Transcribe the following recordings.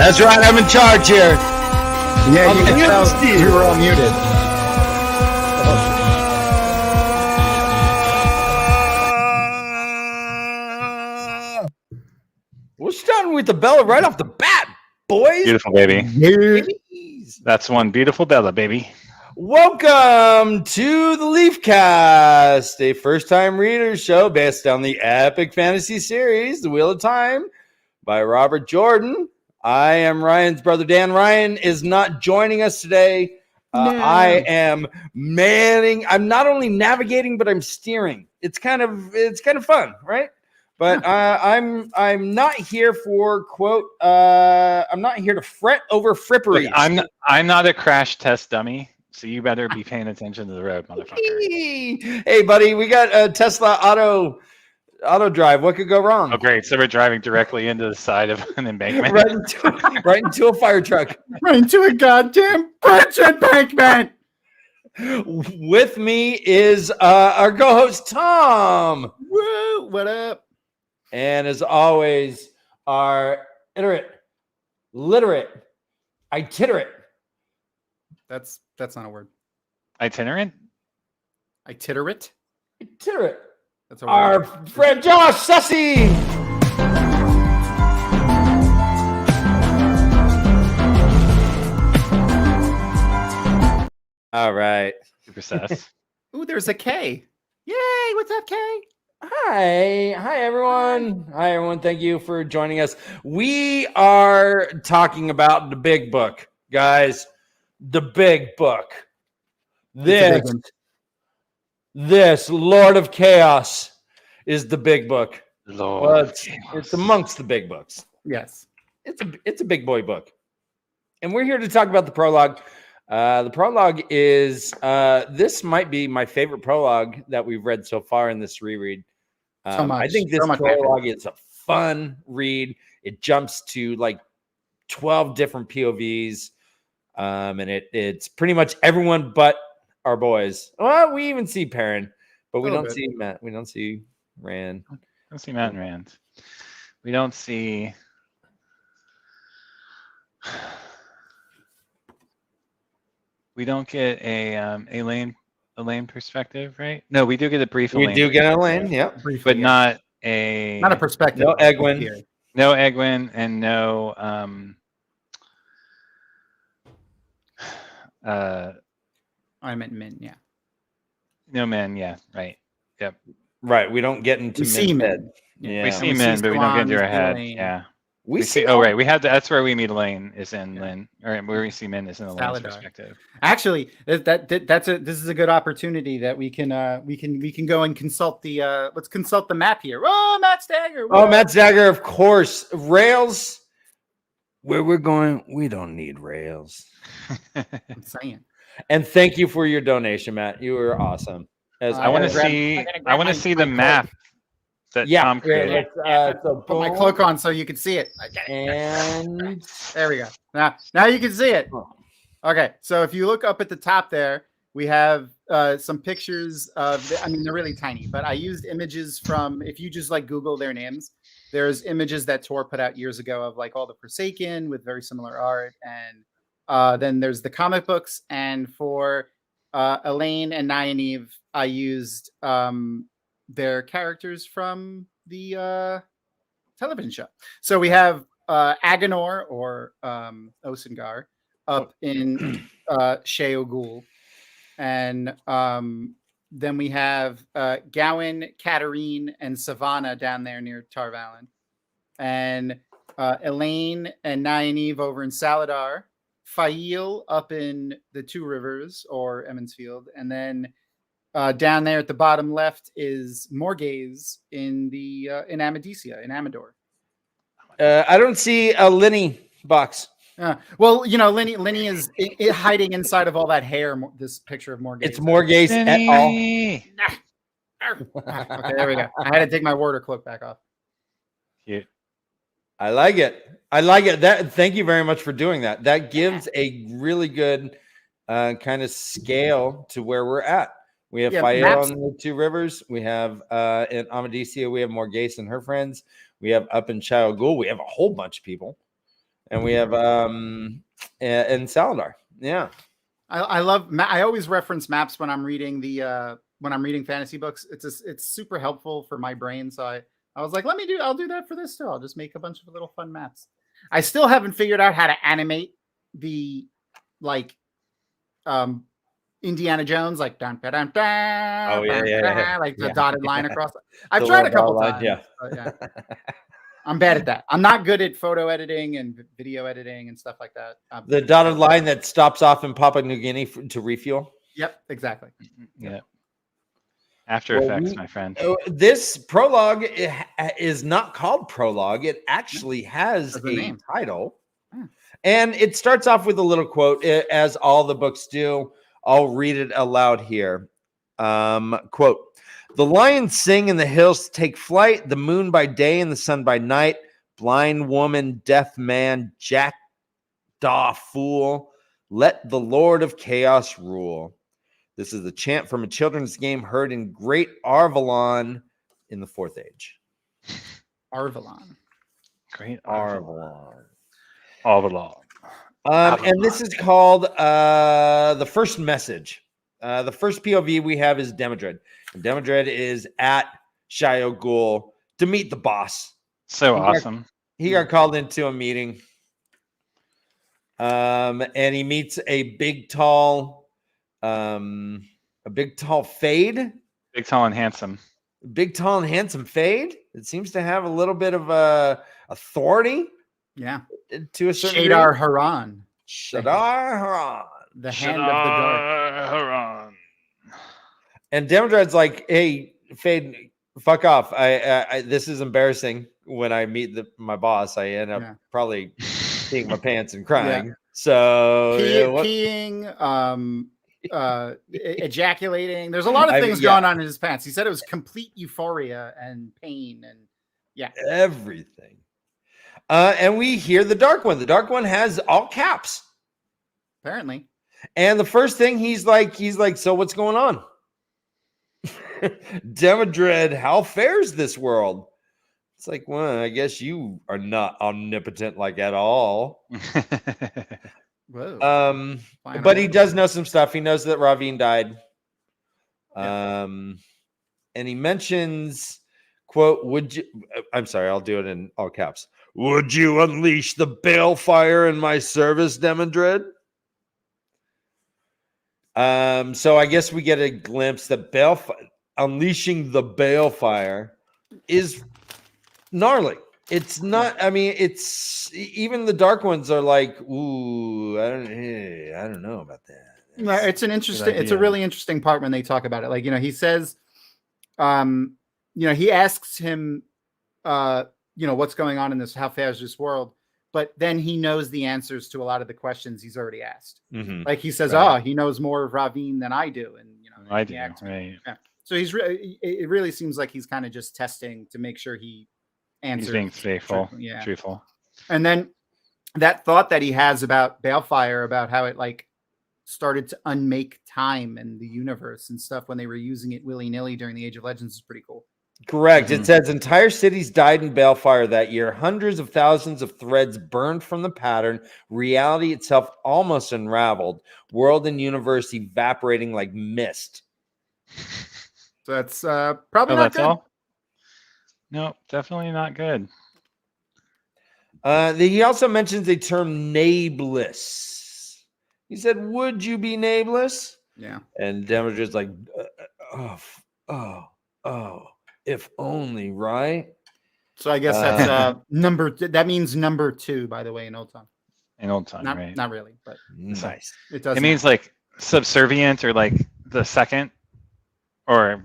That's right, I'm in charge here. Yeah, you can tell you were all muted. We're starting with the Bella right off the bat, boys. Beautiful, baby. Jeez. That's one beautiful Bella, baby. Welcome to the LeafCast, a first-time reader show based on the epic fantasy series, The Wheel of Time, by Robert Jordan. I am Ryan's brother, Dan. Ryan is not joining us today. No. I am manning. I'm not only navigating, but I'm steering. It's kind of fun, right? But I'm not here for quote. I'm not here to fret over frippery. Look, I'm not a crash test dummy, so you better be paying attention to the road, motherfucker. Hey, buddy, we got a Tesla auto drive. What could go wrong? Oh, great! So we're driving directly into the side of an embankment. right into a fire truck. Right into a goddamn bridge embankment. With me is our co-host Tom. Woo! What up? And as always, our literate, itinerant. That's not a word. Itinerant? Itinerant? Itinerant. That's a word. Our friend Josh Sussy. All right. Super sus. Ooh, there's a K. Yay! What's up, K? Hi everyone. Thank you for joining us. We are talking about the big book, guys. The big book. This Lord of Chaos is the big book. Lord, it's amongst the big books. Yes, it's a big boy book, and we're here to talk about the prologue. The prologue is this might be my favorite prologue that we've read so far in this reread. I think this prologue is a fun read. It jumps to like 12 different POVs, and it's pretty much everyone but our boys. Well, we even see Perrin, but we don't see Matt. We don't see Rand. We don't see Matt and Rand. We don't see. We don't get a Elaine perspective, right? No, we do get a brief. We do get Elaine, yeah, but not a perspective. No Egwene, no Egwene, and no I meant Min, yeah. No men, yeah, right. Yep. Right. We don't get into Min. Yeah. We see men, but we don't get into her head. Elaine. Yeah. We see. Oh, right. We had that's where we meet Elaine is in Lynn, or where we see Min is in Elaine's perspective. Actually, this is a good opportunity that we can go and consult the let's consult the map here. Oh, MaTsDaGger. Oh, MaTsDaGger, of course. Rails. Where we're going, we don't need rails. I'm saying. And thank you for your donation, Matt. You were awesome. I want to see the map that Tom created. So put my cloak on so you can see it. And there we go. Now you can see it. Okay, so if you look up at the top there, we have some pictures of. They're really tiny, but I used images from. If you just like Google their names, there's images that Tor put out years ago of like all the Forsaken with very similar art, and then there's the comic books. And for Elaine and Nynaeve, I used their characters from the television show. So we have Agenor or Osengar up in Sheol, and then we have Gawain, Katarine, and Savannah down there near Tarvalin, and Elaine and Nynaeve over in Saladar, Fail up in the Two Rivers or Emmonsfield, and then down there at the bottom left is Morgaze in the in Amadisia, in Amador. I don't see a Linny box. Well, Linny is hiding inside of all that hair. This picture of Morgaze. It's Morgaze et al. Okay, there we go. I had to take my warder cloak back off. Yeah. I like it. That. Thank you very much for doing that. That gives a really good kind of scale to where we're at. We have Fael on the Two Rivers. We have in Amadisia, we have Morgaze and her friends. We have up in Sheol, we have a whole bunch of people. and we have and Saladar. Yeah. I love. I always reference maps when I'm reading fantasy books. It's super helpful for my brain. So I was like, I'll do that for this too. I'll just make a bunch of little fun maps. I still haven't figured out how to animate the Indiana Jones, like dun, dun, dun, dun, Oh, yeah. like the Yeah. dotted line across. I've The tried a little couple dotted line, times. But yeah. I'm bad at that. I'm not good at photo editing and video editing and stuff like that. The dotted line that stops off in Papua New Guinea to refuel. Yep, exactly. Yeah. After Effects, my friend. This prologue is not called Prologue. It actually has a name. title. And it starts off with a little quote, as all the books do. I'll read it aloud here. Quote, "The lions sing and the hills take flight, the moon by day and the sun by night, blind woman, deaf man, jackdaw fool, let the Lord of Chaos rule. This is the chant from a children's game heard in Great Arvalon in the Fourth Age." Arvalon. Great Arvalon. Arvalon. And this is called the first message. The first POV we have is Demodred. And Demodred is at Shio Ghul to meet the boss. So awesome. He got called into a meeting. And he meets a big, tall fade. Big, tall, and handsome. Big, tall, and handsome fade. It seems to have a little bit of authority. Yeah. To a certain Shadar Haran. Shadar Haran. The hand of the dark. Haran. And Demodred's like, "Hey, Fade, fuck off. This is embarrassing. When I meet my boss, I end up probably peeing my pants and crying." So peeing, ejaculating. There's a lot of things going on in his pants. He said it was complete euphoria and pain and everything. And we hear the Dark One. The Dark One has all caps, apparently. And the first thing he's like, "So what's going on?" Demodred, "How fares this world?" It's like, "Well, I guess you are not omnipotent like at all." Whoa. But he does know some stuff. He knows that Ravine died. And he mentions, quote, I'm sorry, I'll do it in all caps. "Would you unleash the balefire in my service, Demodred?" So I guess we get a glimpse that unleashing the balefire is gnarly. It's not. I mean, it's even the Dark Ones are like, "Ooh, I don't know about that." It's an interesting. It's a really interesting part when they talk about it. Like, he says, he asks him, what's going on in this? How fares this world? But then he knows the answers to a lot of the questions he's already asked. Mm-hmm. Like he says, he knows more of Ravine than I do, and I do. Right. Yeah. So it really seems like he's kind of just testing to make sure he answers. He's being faithful, truthful. And then that thought that he has about balefire, about how it started to unmake time and the universe and stuff when they were using it willy-nilly during the Age of Legends is pretty cool. Correct. It says entire cities died in balefire that year. Hundreds of thousands of threads burned from the pattern. Reality itself almost unraveled. World and universe evaporating like mist. So that's probably not good. All? No, definitely not good. He also mentions the term nameless. He said, "Would you be nameless?" Yeah. And Demodred's like, if only, right? So I guess that's that means number 2, by the way, in Old Tongue. In Old Tongue, not, right? Not really, but nice. It does. It means like subservient or like the second or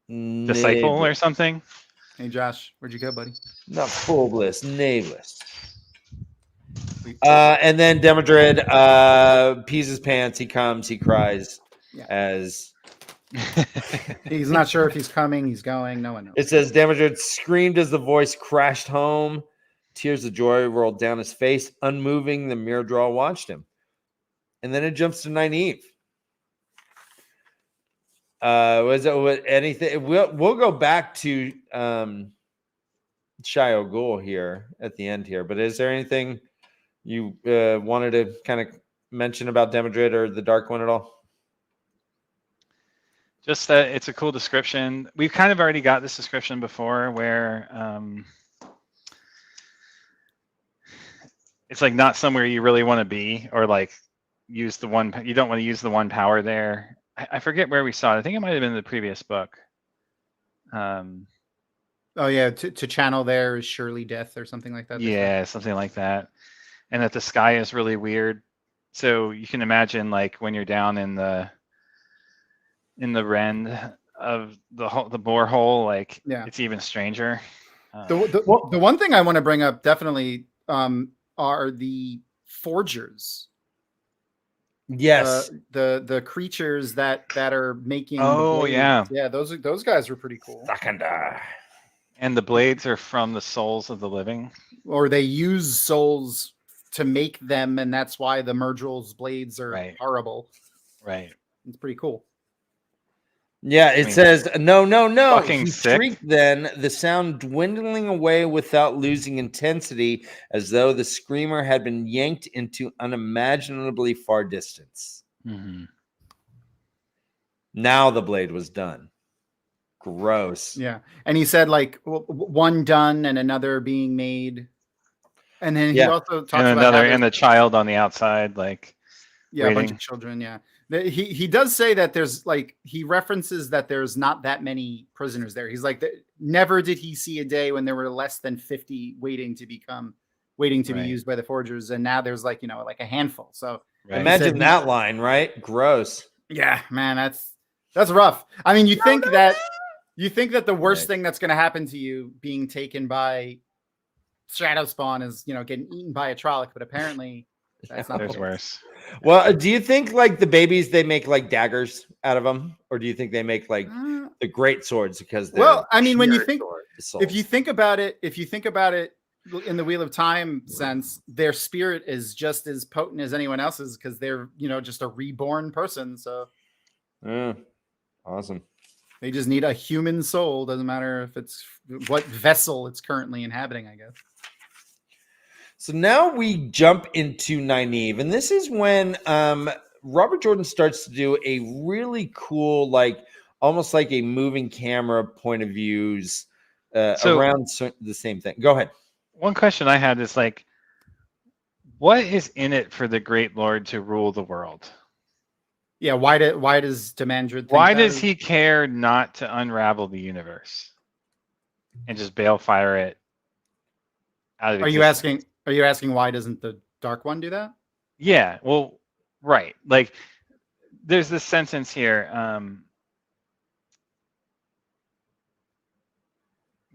disciple or something. Hey Josh, where'd you go, buddy? Not full-bliss, nameless. And then Demodred pees his pants. He comes, he cries as he's not sure if he's coming, he's going. No one knows. It says Demodred screamed as the voice crashed home. Tears of joy rolled down his face. Unmoving, the mirror draw watched him. And then it jumps to Nynaeve. Was it anything? We'll go back to Shio Ghul here at the end here. But is there anything you wanted to kind of mention about Demodred or the Dark One at all? Just that it's a cool description. We've kind of already got this description before where it's like not somewhere you really want to be, or like use the one, you don't want to use the one power there. I forget where we saw it. I think it might have been in the previous book. Oh yeah, to channel there is surely death or something like that. Yeah, something like that. And that the sky is really weird. So you can imagine like when you're down in the rend of the borehole, like it's even stranger. The one thing I want to bring up definitely are the forgers. Yes, the creatures that are making. Oh yeah, those guys were pretty cool. And the blades are from the souls of the living, or they use souls to make them, and that's why the Murdrill's blades are horrible. Right, it's pretty cool. Yeah, it says, no. Fucking He sick. shrieked then, the sound dwindling away without losing intensity, as though the screamer had been yanked into unimaginably far distance. Mm-hmm. Now the blade was done. Gross. Yeah, and he said like one done and another being made, and then he also talks about another and the child on the outside, like a bunch of children. Yeah. He does say that there's like, he references that there's not that many prisoners there. He's like, never did he see a day when there were less than 50 waiting to be used by the forgers. And now there's like, like a handful. So imagine that line, right? Gross. Yeah, man, that's rough. I mean, you think that the worst thing that's going to happen to you being taken by Shadow Spawn is, getting eaten by a Trolloc, but apparently that's not. There's worse. Well, do you think like the babies, they make like daggers out of them, or do you think they make like the great swords because I mean, when you think, if you think about it in the Wheel of Time sense, their spirit is just as potent as anyone else's because they're just a reborn person. So awesome. They just need a human soul. Doesn't matter if it's what vessel it's currently inhabiting, I guess. So now we jump into Nynaeve, and this is when Robert Jordan starts to do a really cool, like almost like a moving camera point of views around the same thing. Go ahead. One question I had is like, what is in it for the Great Lord to rule the world? Yeah, why does Demandred? Why does he care not to unravel the universe and just balefire it out of existence? Are you asking why doesn't the Dark One do that? Yeah, well, right. Like, there's this sentence here.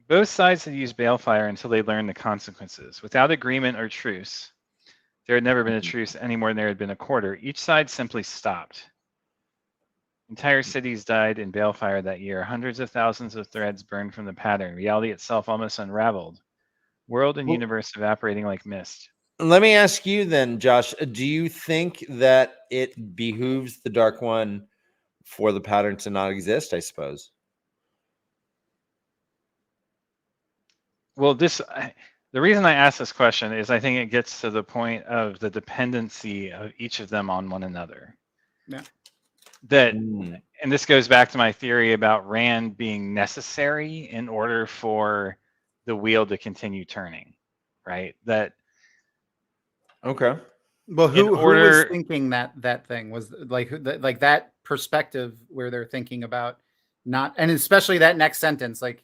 Both sides had used balefire until they learned the consequences. Without agreement or truce, there had never been a truce any more than there had been a quarter. Each side simply stopped. Entire cities died in balefire that year. Hundreds of thousands of threads burned from the pattern. Reality itself almost unraveled. World and universe evaporating like mist. Let me ask you then, Josh, do you think that it behooves the Dark One for the pattern to not exist, I suppose? Well, the reason I ask this question is I think it gets to the point of the dependency of each of them on one another. Yeah. And this goes back to my theory about Rand being necessary in order for the wheel to continue turning, right? Okay. Well, who was thinking that thing was like that perspective where they're thinking about not, and especially that next sentence, like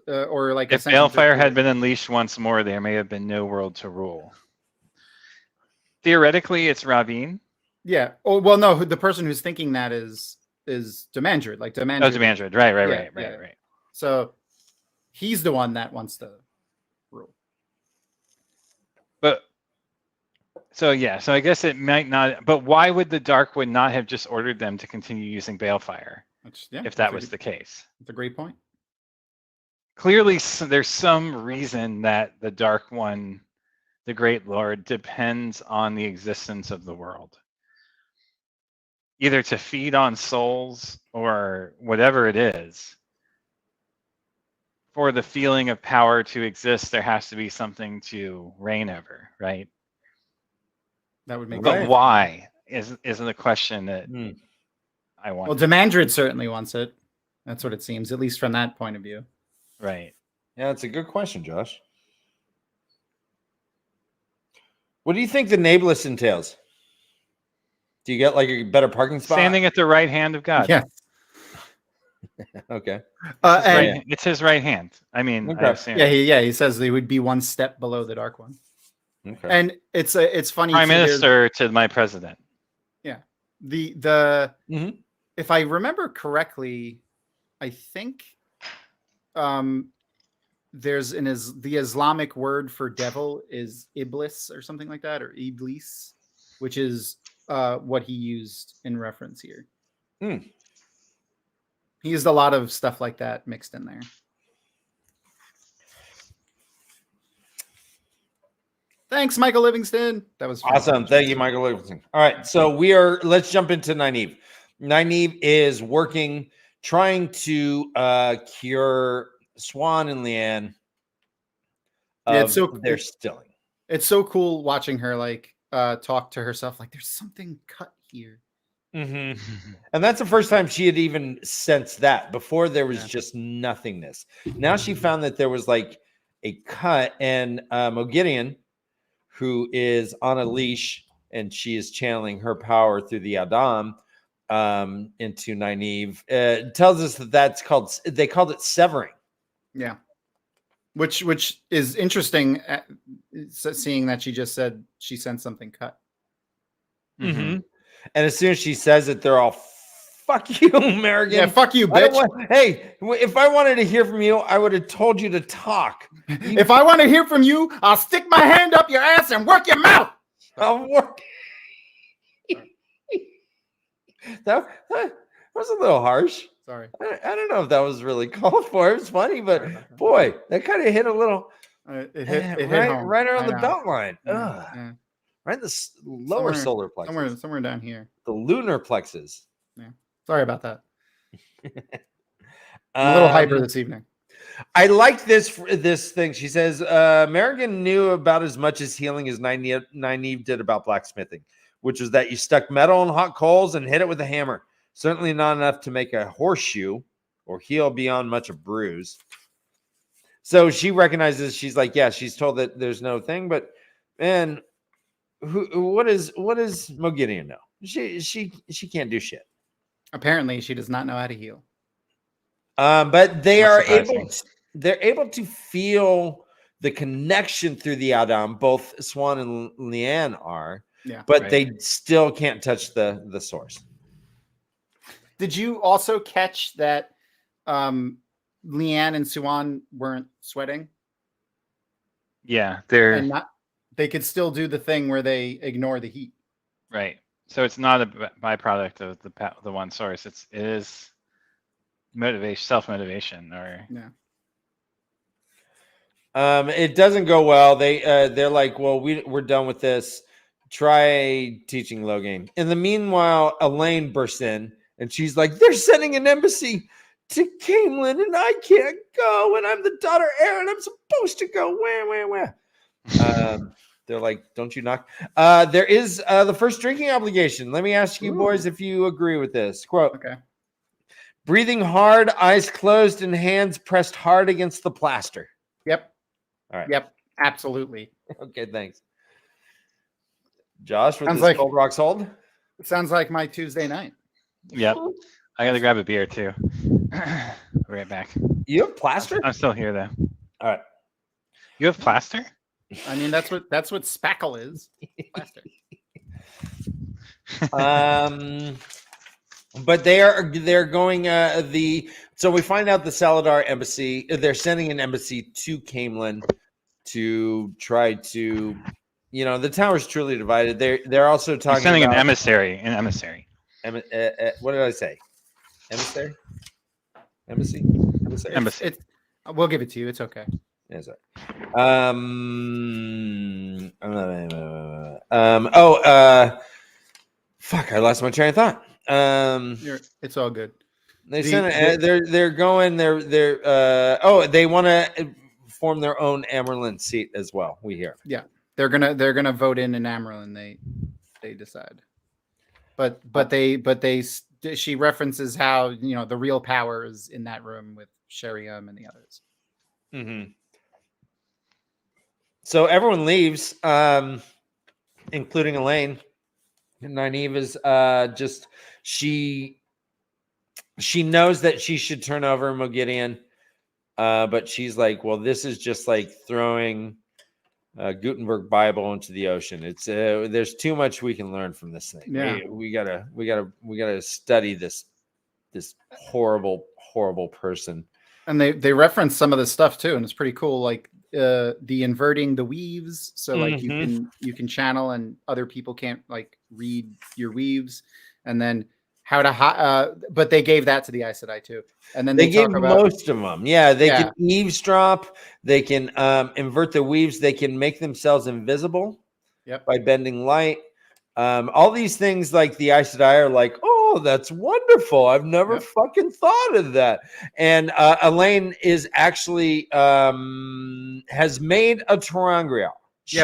or like if balefire had been unleashed once more, there may have been no world to rule. Theoretically, it's Ravine. Yeah. Oh well, no. The person who's thinking that is Demandred, like Demandred. Oh, Demandred. Right. So he's the one that wants to rule. But so I guess it might not. But why would the Dark One not have just ordered them to continue using balefire if that was the case? That's a great point. Clearly, there's some reason that the Dark One, the Great Lord, depends on the existence of the world. Either to feed on souls or whatever it is, for the feeling of power to exist, there has to be something to reign over, right? That would make But sense. why isn't the question that I want. Well, DeMandrid certainly wants it. That's what it seems, at least from that point of view. Right. Yeah, it's a good question, Josh. What do you think the nameless entails? Do you get like a better parking spot? Standing at the right hand of God. Yeah. Okay. It's his right hand. I mean, Okay. I assume. He says they would be one step below the Dark One. Okay. And it's funny. Prime to hear- Minister to my president. Yeah. The Mhm. If I remember correctly, I think there's the Islamic word for devil is iblis or something like that, or iblis, which is what he used in reference here. He used a lot of stuff like that mixed in there. Thanks, Michael Livingston. That was Awesome. Thank you, Michael Livingston. All right. So let's jump into Nynaeve. Nynaeve is working, trying to cure Swan and Leanne of their stilling. It's so cool watching her like talk to herself like there's something cut here. Mm-hmm. And that's the first time she had even sensed that. Before there was just nothingness. Now she found that there was like a cut, and Mogideon, who is on a leash, and she is channeling her power through the Adam into Nynaeve, tells us that they called it severing. Yeah. Which is interesting, seeing that she just said she sensed something cut. Mm-hmm. And as soon as she says it, they're all, fuck you, Merrigan. Yeah, fuck you, bitch. Hey, if I wanted to hear from you, I would have told you to talk. If I want to hear from you, I'll stick my hand up your ass and work your mouth. I'll work. That was a little harsh. Sorry. I don't know if that was really called for. It was funny, but boy, that kind of hit a little. It hit right around the belt line. Yeah. Right in the lower solar plexus. Somewhere down here. The lunar plexus. Yeah. Sorry about that. I'm a little hyper this evening. I like this thing. She says, Merrigan knew about as much as healing as Nynaeve did about blacksmithing, which was that you stuck metal in hot coals and hit it with a hammer. Certainly not enough to make a horseshoe or heal beyond much a bruise. So she recognizes, she's like, yeah, she's told that there's no thing, but man, what does Mogideon know? She can't do shit. Apparently, she does not know how to heal. But they're able to feel the connection through the Adam. Both Swan and Leanne are, but they still can't touch the source. Did you also catch that Leanne and Swan weren't sweating? Yeah, they could still do the thing where they ignore the heat. Right. So it's not a byproduct of the one source. It is motivation, self-motivation, or it doesn't go well. They're like, well, we're done with this. Try teaching low game. In the meanwhile, Elaine bursts in and she's like, they're sending an embassy to Camelin and I can't go, and I'm the daughter heir and I'm supposed to go. Where? They're like, don't you knock? There is the first drinking obligation. Let me ask you boys if you agree with this. Quote, okay. Breathing hard, eyes closed, and hands pressed hard against the plaster. Yep. All right. Yep. Absolutely. Okay, thanks. Josh, with Sounds this like Cold Rock Hold? It sounds like my Tuesday night. Yep. I gotta grab a beer too. Right back. You have plaster? I'm still here though. All right. You have plaster? I mean, that's what spackle is. Plaster. But they're going so we find out the Saladar embassy, they're sending an embassy to Camelin to try to, the tower's truly divided. They're also talking sending about an emissary. what did I say? Emissary? Embassy? Embassy. We'll give it to you. It's okay. Yeah, sorry. Fuck, I lost my train of thought. It's all good. They they're going. They want to form their own Amerlin seat as well. We hear. Yeah, they're gonna vote in Amerlin. They decide. But she references how the real power is in that room with Sheriam and the others. Mm-hmm. So everyone leaves, including Elaine. And Nynaeve is just she knows that she should turn over Mogideon, but she's like, well, this is just like throwing Gutenberg Bible into the ocean. It's there's too much we can learn from this thing. Yeah. We gotta study this horrible person. And they reference some of this stuff too, and it's pretty cool. Like the inverting the weaves, so like you can channel and other people can't like read your weaves, and then how to but they gave that to the Aes Sedai too, and then they gave most of them. Yeah, they can eavesdrop, they can invert the weaves, they can make themselves invisible by bending light. All these things, like the Aes Sedai are like, oh, that's wonderful. I've never fucking thought of that. And Elaine is actually has made a ter'angreal.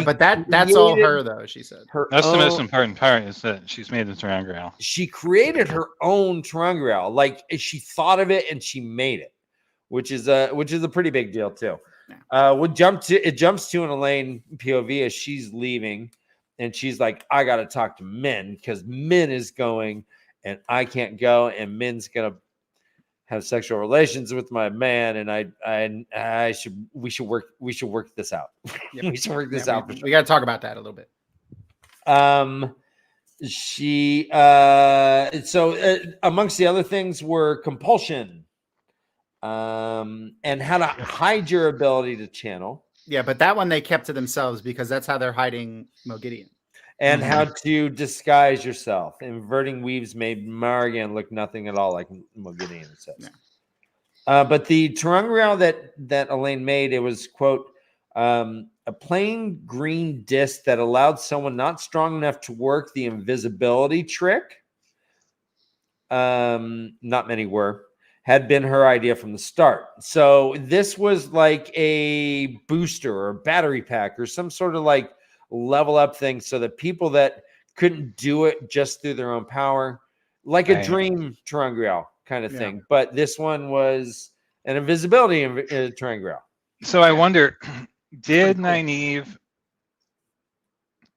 But that's all her though. She said that's the most important part, is that she's made the ter'angreal. She created her own ter'angreal. Like she thought of it and she made it, which is a pretty big deal too. It jumps to an Elaine POV as she's leaving. And she's like, I got to talk to Min because Min is going and I can't go. And Min's going to have sexual relations with my man. And we should work this out. We should work this out. We got to talk about that a little bit. Amongst the other things were compulsion and how to hide your ability to channel. Yeah, but that one they kept to themselves because that's how they're hiding Mogideon. And how to disguise yourself. Inverting weaves made Morrigan look nothing at all like Mogideon says. Yeah. But the ter'angreal that Elaine made, it was, quote, a plain green disc that allowed someone not strong enough to work the invisibility trick. Not many were. Had been her idea from the start. So this was like a booster or battery pack or some sort of like level up thing so that people that couldn't do it just through their own power, like a dream ter'angreal kind of thing. But this one was an invisibility ter'angreal. So I wonder, did Nynaeve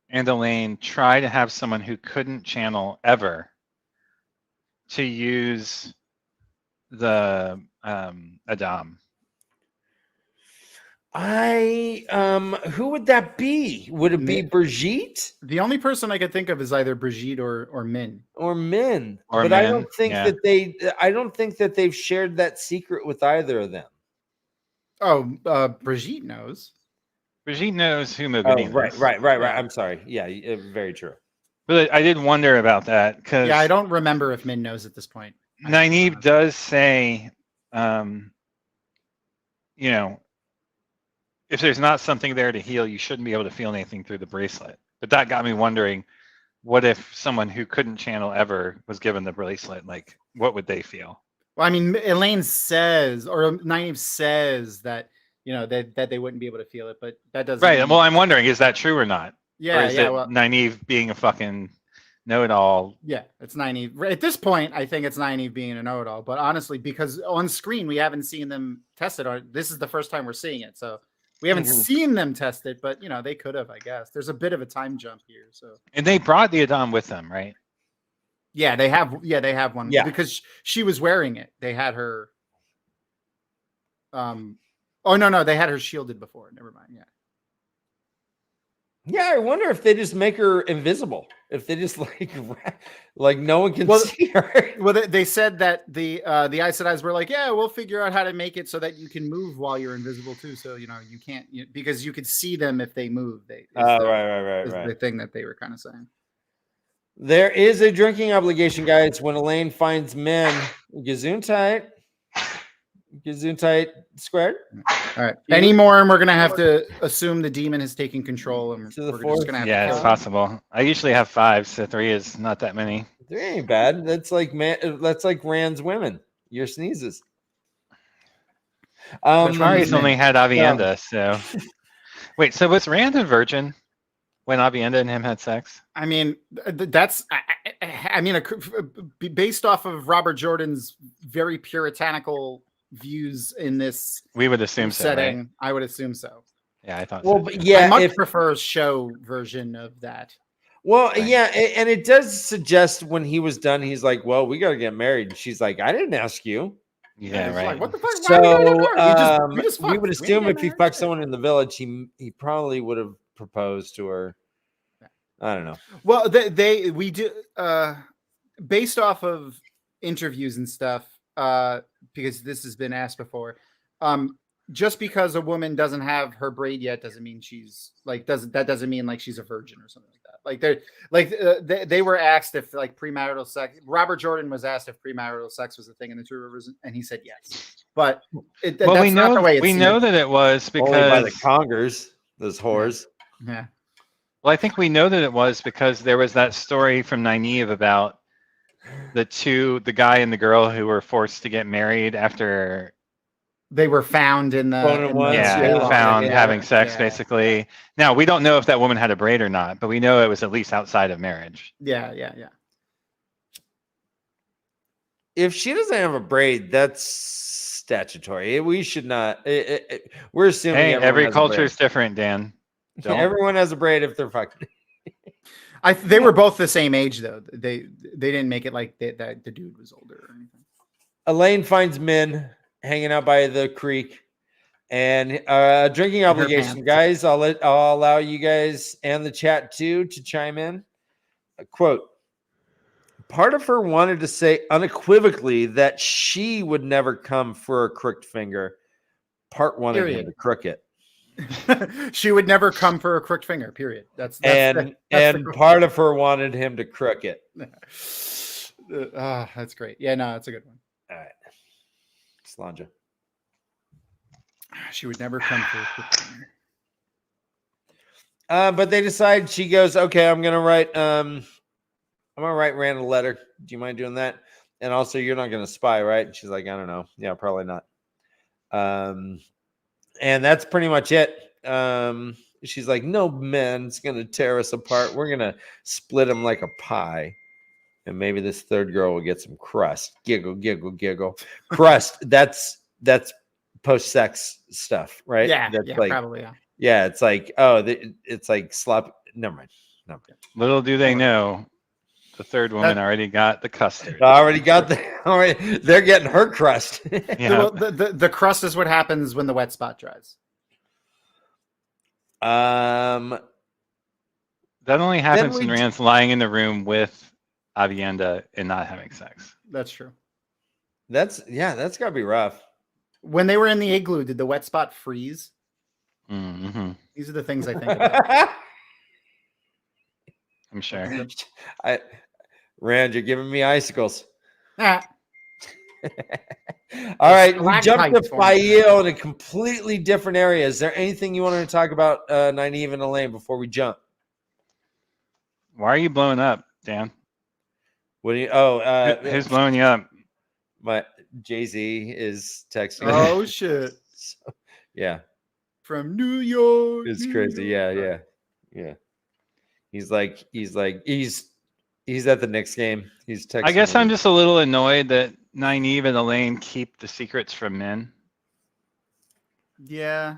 and Elaine try to have someone who couldn't channel ever to use the Adam? Who would that be? Would it be Brigitte? The only person I could think of is either Brigitte or Min. But I don't think that they've shared that secret with either of them. Oh, Brigitte knows. Brigitte knows who Mogideon is. Right. I'm sorry. Yeah, very true. But I did wonder about that because I don't remember if Min knows at this point. Nynaeve does say, if there's not something there to heal, you shouldn't be able to feel anything through the bracelet. But that got me wondering, what if someone who couldn't channel ever was given the bracelet? Like, what would they feel? Well, I mean, Elaine says, or Nynaeve says that, that they wouldn't be able to feel it, but that doesn't. Right. Well, I'm wondering, is that true or not? Yeah. Or is it Nynaeve being a fucking know-it-all? Yeah, it's Nynaeve. At this point, I think it's Nynaeve being a know-it-all. But honestly, because on screen we haven't seen them test it, this is the first time we're seeing it, so we haven't seen them test it. But they could have, I guess. There's a bit of a time jump here. So. And they brought the Adam with them, right? Yeah, they have. Yeah, they have one. Yeah, because she was wearing it. They had her. Oh no, they had her shielded before. Never mind. Yeah. Yeah, I wonder if they just make her invisible. If they just like no one can see her. Well, they said that the Aes Sedai were like, yeah, we'll figure out how to make it so that you can move while you're invisible too. So you can't because you could see them if they move. Right. The thing that they were kind of saying. There is a drinking obligation, guys. When Elaine finds men, Gesundheit squared. All right. Any more, and we're gonna have to assume the demon has taken control, and we're just gonna have to it's possible. I usually have 5, so 3 is not that many. 3 ain't bad. That's like Rand's women. your sneezes. Mari's only had Avienda, so wait. So was Rand a virgin when Avienda and him had sex? I mean, that's. I mean, based off of Robert Jordan's very puritanical views in this, We would assume so, setting, right? I would assume so. Yeah, I thought Well, so. but too. yeah, I much if, prefer a show version of that. well, Right. yeah, and it does suggest when he was done, he's like, "Well, we got to get married." And she's like, "I didn't ask you." Yeah, It's right. Like, what the fuck? Why are we gonna get married? We just we fucked. would We didn't assume get if he married. fucked someone in the village, he probably would have proposed to her. I don't know. Well, we do based off of interviews and stuff, because this has been asked before. Just because a woman doesn't have her braid yet doesn't mean she's like doesn't mean like she's a virgin or something like that. Like they were asked if like premarital sex. Robert Jordan was asked if premarital sex was a thing in the Two Rivers, and he said yes. But that's we know not the way it's we know that it was Only by the because Congers, those whores. Yeah. well, I think we know that it was because there was that story from Nynaeve about the guy and the girl who were forced to get married after They were found in the, One and one, yeah, found yeah, having sex yeah. basically. Now we don't know if that woman had a braid or not, but we know it was at least outside of marriage. Yeah. If she doesn't have a braid, that's statutory. We should not. We're assuming Hey, everyone every has a culture braid. is different, Dan. Don't. Everyone has a braid if they're fucking. They were both the same age though. They didn't make it like that the dude was older or anything. Elaine finds Min hanging out by the creek, and drinking obligation, guys. I'll allow you guys and the chat too to chime in. A quote: part of her wanted to say unequivocally that she would never come for a crooked finger. Part wanted him to crook it. She would never come for a crooked finger. Period. That's part of her wanted him to crook it. That's great. Yeah, no, that's a good one. All right, Slanja. She would never come for a crooked finger. But they decide. She goes, okay, I'm gonna write Rand a letter. Do you mind doing that? And also, you're not gonna spy, right? And she's like, I don't know. Yeah, probably not. And that's pretty much it. She's like, no man's gonna tear us apart. We're gonna split them like a pie. And maybe this third girl will get some crust. Giggle, giggle, giggle. Crust. That's post-sex stuff, right? Yeah, that's yeah, like, probably. Yeah. Yeah, it's like, oh, it's like slop. Never mind. No. Little do they know, the third woman already got the custard. Already got the. Already, they're getting her crust. Yeah. Well, the crust is what happens when the wet spot dries. That only happens we when Rand's lying in the room with Avienda and not having sex. That's true. That's gotta be rough. When they were in the igloo, did the wet spot freeze? Mm-hmm. These are the things I think about. I'm sure. Rand, you're giving me icicles. Ah, All right, we jumped to stalactites for me. Fael in a completely different area. Is there anything you wanted to talk about, Nynaeve and Elaine, before we jump? Why are you blowing up, Dan? What do you? Who's blowing you up? My Jay-Z is texting. oh shit! So, yeah, From New York. it's New crazy. York. Yeah. He's at the Knicks game. He's texting. I guess me. I'm just a little annoyed that Nynaeve and Elaine keep the secrets from men. Yeah.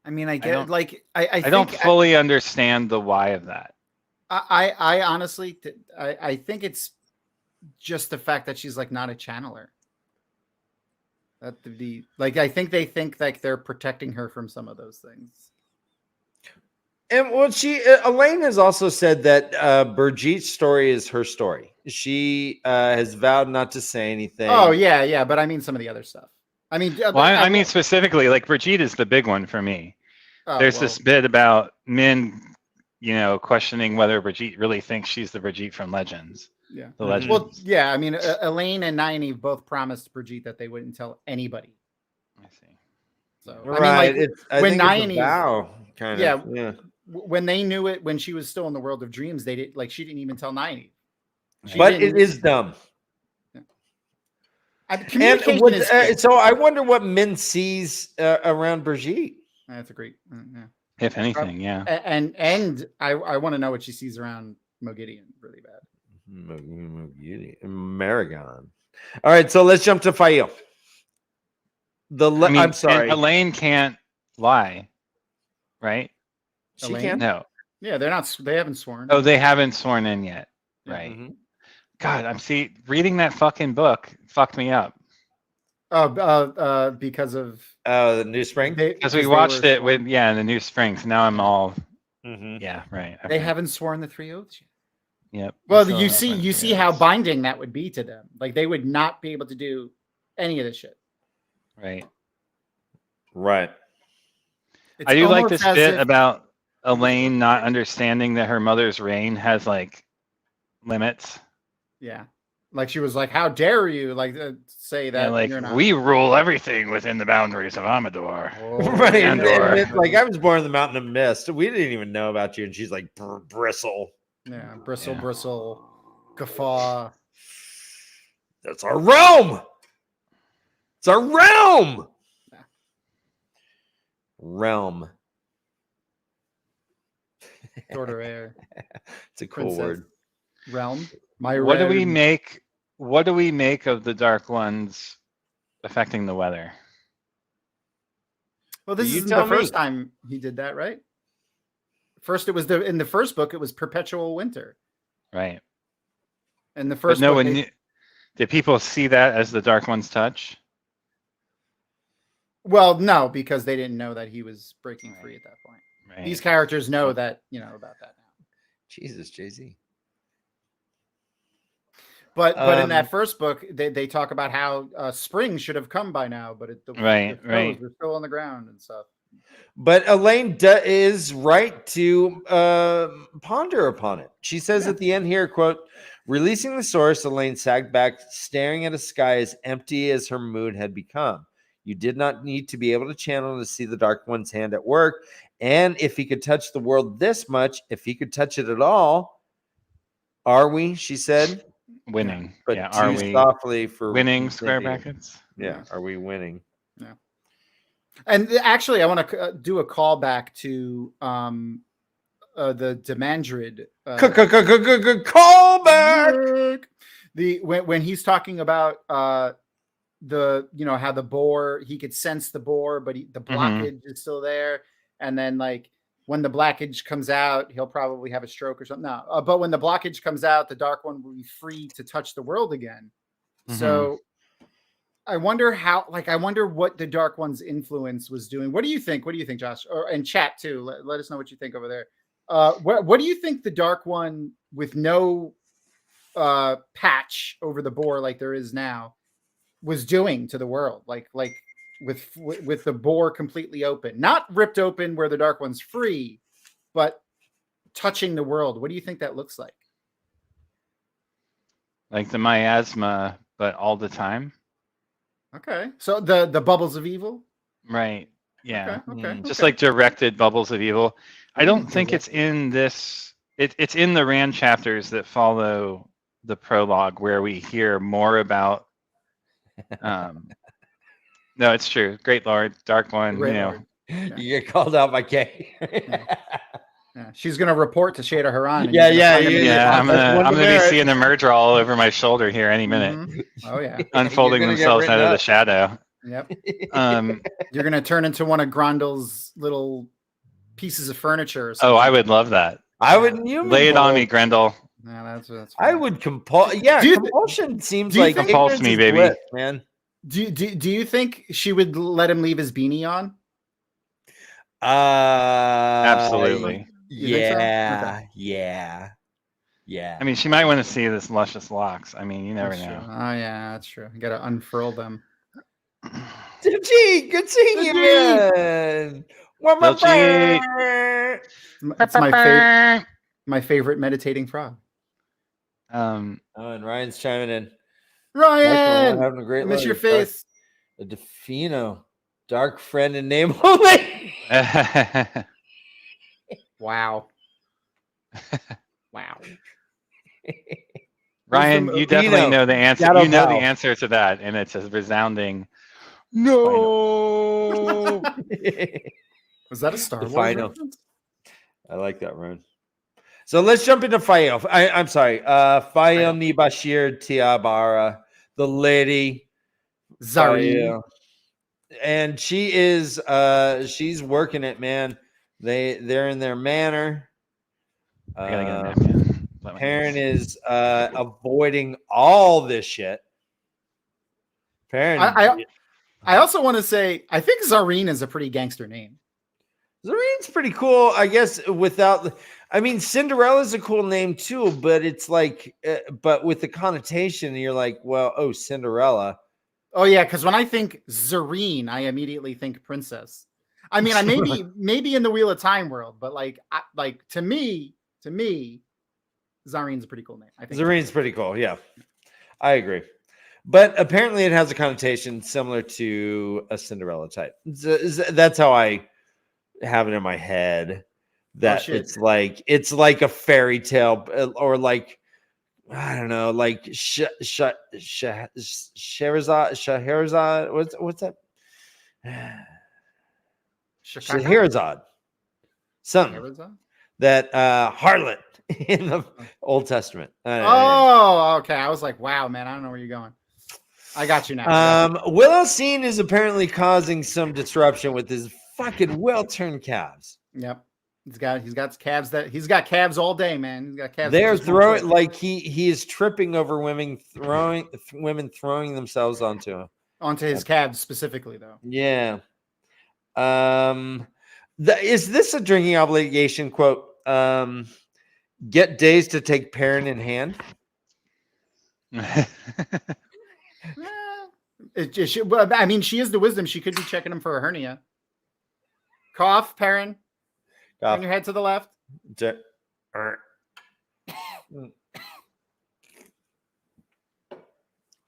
I mean, I get don't- like I don't fully understand the why of that. I honestly I think it's just the fact that she's like not a channeler. That the like I think they think like they're protecting her from some of those things. And well, Elaine has also said that Brigitte story is her story. She has vowed not to say anything. Oh yeah, but I mean some of the other stuff. I mean, Well, I mean specifically, like Brigitte is the big one for me. There's this bit about men, questioning whether Brigitte really thinks she's the Brigitte from Legends. Yeah. The Legends. Well, yeah. I mean, Elaine and Nynaeve both promised Brigitte that they wouldn't tell anybody. I see. So right. I mean, I when think it's a Nynaeve- vow, kind of. Yeah. when they knew it when she was still in the world of dreams, they did like she didn't even tell Nynaeve. But it is dumb. Yeah. Communication is key. so I wonder what Min sees around Brigitte. That's a great. Yeah. If anything, yeah. And I want to know what she sees around Mogideon really bad. Maragon. All right, so let's jump to Fail. I'm sorry. Elaine can't lie, right? She Elaine? can. No. Yeah, they're not. They haven't sworn. Oh, they haven't sworn in yet, right? Mhm. God, reading that fucking book fucked me up. Because of the New Spring. Because we watched it with in the New Spring. So now I'm all Mm-hmm. right. They Okay. haven't sworn the 3 oaths yet. Yep. Well, So you that's see, what you it see how is. binding that would be to them. Like they would not be able to do any of this shit. Right. Right. It's I do like almost this as bit if- about Elaine not understanding that her mother's reign has like limits. Yeah, like she was like, "How dare you like say that?" Yeah, like you're not. we rule everything within the boundaries of Amador. Oh, Right. And And like I was born in the Mountain of Mist. We didn't even know about you. And she's like, bristle. Yeah, bristle, Yeah. bristle, guffaw. That's our realm. It's our realm. Yeah. Realm. Order air. It's a cool Princess. word. Realm. My What do we realm. make? What do we make of the Dark Ones affecting the weather? Well, this You isn't tell the first me. time he did that, right? First, it was in the first book. It was perpetual winter. Right. And the But first no book, one knew. Did people see that as the Dark One's touch? well, no, because they didn't know that he was breaking free at that point. Right. These characters know that, about that now. Jesus, Jay-Z. But in that first book, they talk about how spring should have come by now, but the Right. snows were still on the ground and stuff. But Elaine is right to ponder upon it. She says at the end here, quote, releasing the source, Elaine sagged back, staring at a sky as empty as her mood had become. You did not need to be able to channel to see the Dark One's hand at work. And if he could touch the world this much, if he could touch it at all, are we, she said. Winning. But yeah. too Are we softly for winning? Square thinking. brackets. Yeah. Are we winning? Yeah. And actually, I want to do a callback to the Demandrid. Callback. When he's talking about how the boar, he could sense the boar, but the blockage is still there. And then like when the blockage comes out, he'll probably have a stroke or something. No, but when the blockage comes out, the Dark One will be free to touch the world again. So I wonder what the Dark One's influence was doing. What do you think? What do you think, Josh? And chat too. Let us know what you think over there. What do you think the Dark One with no patch over the boar like there is now was doing to the world? Like with the boar completely open, not ripped open where the Dark One's free, but touching the world. What do you think that looks like? Like the miasma, but all the time. Okay, so the bubbles of evil. Right. Yeah. Okay. Just like directed bubbles of evil. I don't think it's in this. It's in the Rand chapters that follow the prologue where we hear more about. No, it's true. Great Lord, Dark One. Great Lord. You get called out by Kay. Yeah, she's gonna report to Shada Haran. and Yeah, you're yeah, gonna find him in the Yeah, closet. I'm gonna be seeing the merge all over my shoulder here any minute, Mhm. Oh yeah. unfolding You're gonna get themselves out written of the up. shadow. Yep. You're gonna turn into one of Grondel's little pieces of furniture. Or Oh, I something. would love that. I would you Lay it on me, Grendel. Yeah, that's I would compul. Yeah, Do you compulsion seems do you like think- Compulse ignorance me, is baby. bliss, man. Do you think she would let him leave his beanie on? Absolutely. You think so? Yeah. I mean, she might want to see this luscious locks. I mean, you never That's true. know. Oh yeah, that's true. You gotta unfurl them. Diljeet, good seeing you, man. What my Diljeet. friend? It's my favorite meditating frog. Oh, and Ryan's chiming in. Ryan, Michael, having a great I miss life. your face. A Defino, dark friend and name only. Wow. Wow. Ryan, you definitely Reno. know the answer. Shadow You know the Val. answer to that, and it's a resounding no. Was that a Star The Wars final. reference? I like that, Ron. So let's jump into Fael. I'm sorry. Fael Nibashir Tiabara, the lady. Zareen. Fael. And she is she's working it, man. They're in their manor. I gotta get a napkin. Perrin is avoiding all this shit. Perrin. I also want to say I think Zareen is a pretty gangster name. Zareen's pretty cool, I guess. I mean, Cinderella's a cool name too, but it's like, but with the connotation, you're like, well, oh, Cinderella. Oh yeah, because when I think Zareen, I immediately think princess. I mean, I maybe in the Wheel of Time world, but like to me, Zareen's a pretty cool name. I think Zareen's pretty cool. Yeah, I agree. But apparently, it has a connotation similar to a Cinderella type. That's how I have it in my head. That it's like a fairy tale, or like, I don't know, like Scheherazade. What's that? Scheherazade. Something that harlot in the Old Testament. Oh, okay. I was like, wow, man, I don't know where you're going. I got you now. Willow Scene is apparently causing some disruption with his fucking well-turned calves. Yep. He's got calves all day, man. He's got calves. They're throwing, like he is tripping over women throwing themselves onto his calves specifically, though. Yeah. Is this a drinking obligation? Quote, get Days to take Perrin in hand. I mean, she is the wisdom. She could be checking him for a hernia. Cough, Perrin. Turn your head to the left.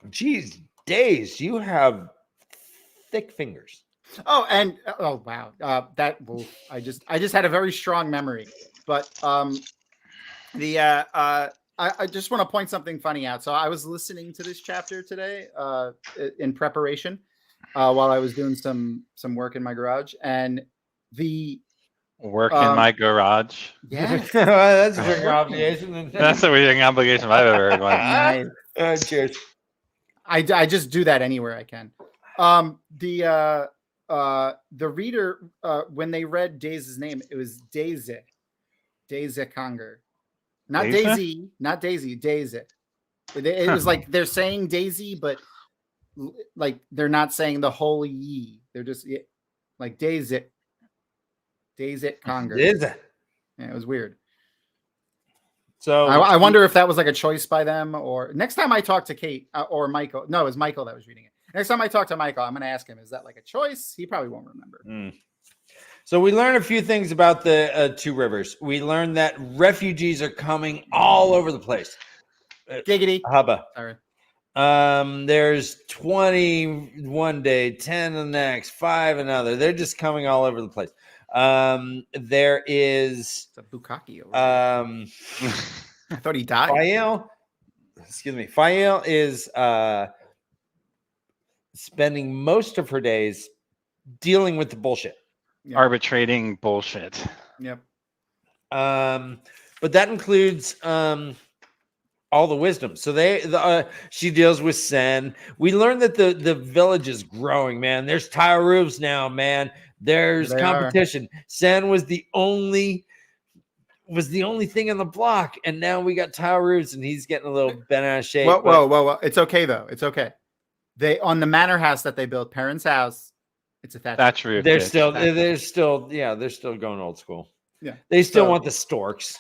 Jeez, Days, you have thick fingers. Oh, and wow, I just had a very strong memory. But I just want to point something funny out. So I was listening to this chapter today in preparation while I was doing some work in my garage, and the work in my garage. Yeah, that's a drinking obligation. That's a drinking obligation I've ever heard one. Nice. Cheers. I just do that anywhere I can. The reader when they read Daisy name, it was Daisy Conger. Not Daisy, not Daisy, Daisy. It was like they're saying Daisy, but like they're not saying the whole ye. They're just like Daisy Conger. Daisy. Yeah, it was weird. So I wonder if that was like a choice by them, or next time I talk to Kate or Michael. No, it was Michael that was reading it. Next time I talk to Michael, I'm going to ask him, is that like a choice? He probably won't remember. So we learned a few things about the two rivers. We learned that refugees are coming all over the place. Giggity. Hubba. Sorry. There's 20 one day, 10 the next, 5 another. They're just coming all over the place. There is it's a bukkake over I thought he died. Fael is spending most of her days dealing with the bullshit. Yep. Arbitrating bullshit. Yep. But that includes all the wisdom. So she deals with Sen. We learned that the village is growing, man. There's tile roofs now, man. There's competition. Sen was the only thing in the block, and now we got tile roofs, and he's getting a little bent out of shape. Whoa. It's okay though. It's okay. They on the manor house that they built, Perrin's house. It's a thatch roof. They're still going old school. Yeah, they still want the storks.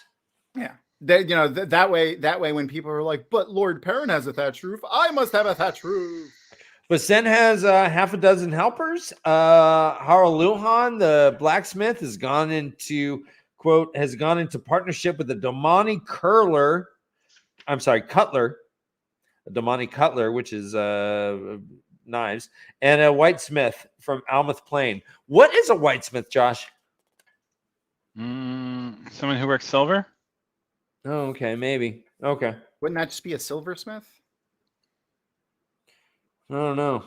Yeah, that way when people are like, but Lord Perrin has a thatch roof, I must have a thatch roof. But Sen has half a dozen helpers. Haraluhan, the blacksmith, has gone into partnership with the Domani Cutler, a Domani Cutler, which is knives, and a whitesmith from Almouth Plain. What is a whitesmith, Josh? Someone who works silver. Oh, okay, maybe. Okay. Wouldn't that just be a silversmith? I don't know.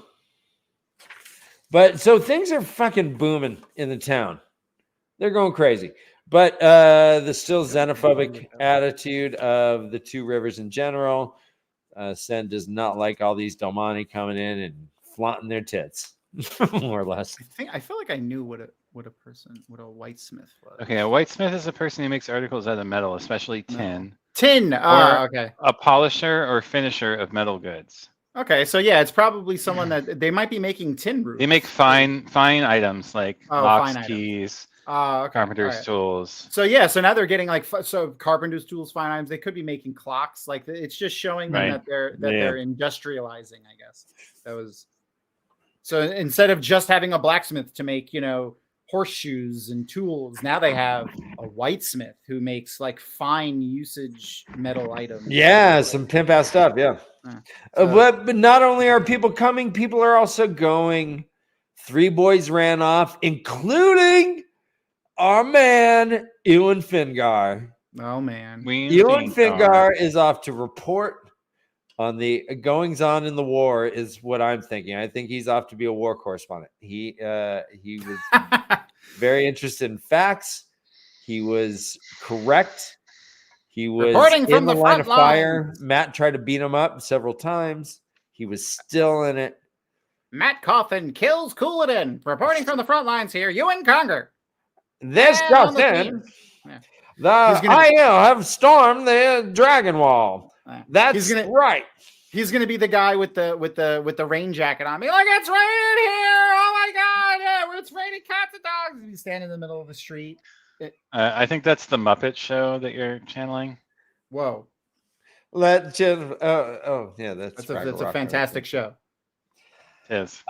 But so things are fucking booming in the town. They're going crazy. But the still xenophobic attitude of the two rivers in general. Sen does not like all these Domani coming in and flaunting their tits, more or less. I feel like I knew what a whitesmith was. Okay, a whitesmith is a person who makes articles out of metal, especially tin. Tin. Okay. A polisher or finisher of metal goods. Okay, so yeah, it's probably someone that they might be making tin roofs. They make fine items like locks, keys, okay. carpenter's tools. So yeah, so now they're getting like carpenter's tools, fine items. They could be making clocks. Like it's just showing them that they're industrializing. I guess that was. So instead of just having a blacksmith to make horseshoes and tools, now they have a whitesmith who makes like fine usage metal items. Yeah, some pimp ass stuff. Yeah. But not only are people coming, people are also going. 3 boys ran off, including our man, Ewan Fingar. Oh, man. Ewan Fingar is off to report on the goings on in the war, is what I'm thinking. I think he's off to be a war correspondent. He was very interested in facts. He was correct. He was reporting from in the line of front fire. Matt tried to beat him up several times. He was still in it. Matt Coffin kills Couladin. Reporting from the front lines here. Ewan Conger. This just in. The IL have stormed the Dragon Wall. That's right. He's gonna be the guy with the rain jacket on. Be like, it's raining here. Oh my god, yeah, it's raining cats and dogs. He's standing in the middle of the street. I think that's the Muppet Show that you're channeling. Whoa. That's a fantastic show. It is.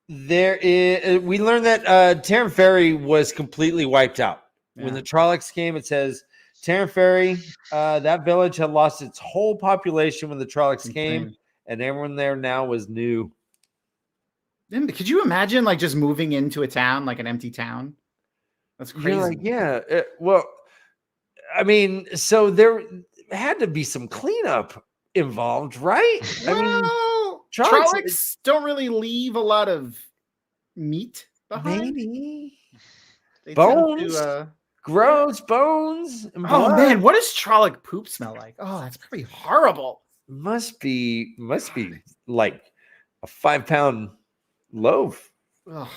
There is. We learned that Terran Ferry was completely wiped out when the Trollocs came. It says Terran Ferry, that village had lost its whole population when the Trollocs came, and everyone there now was new. Could you imagine like just moving into a town, like an empty town? That's crazy. You're like, well, I mean, so there had to be some cleanup involved, right? Well, I mean, Trollocs don't really leave a lot of meat behind. Maybe they bones, gross bones. Oh man, what does Trolloc poop smell like? Oh, that's probably horrible. Must be like a 5-pound loaf. Oh,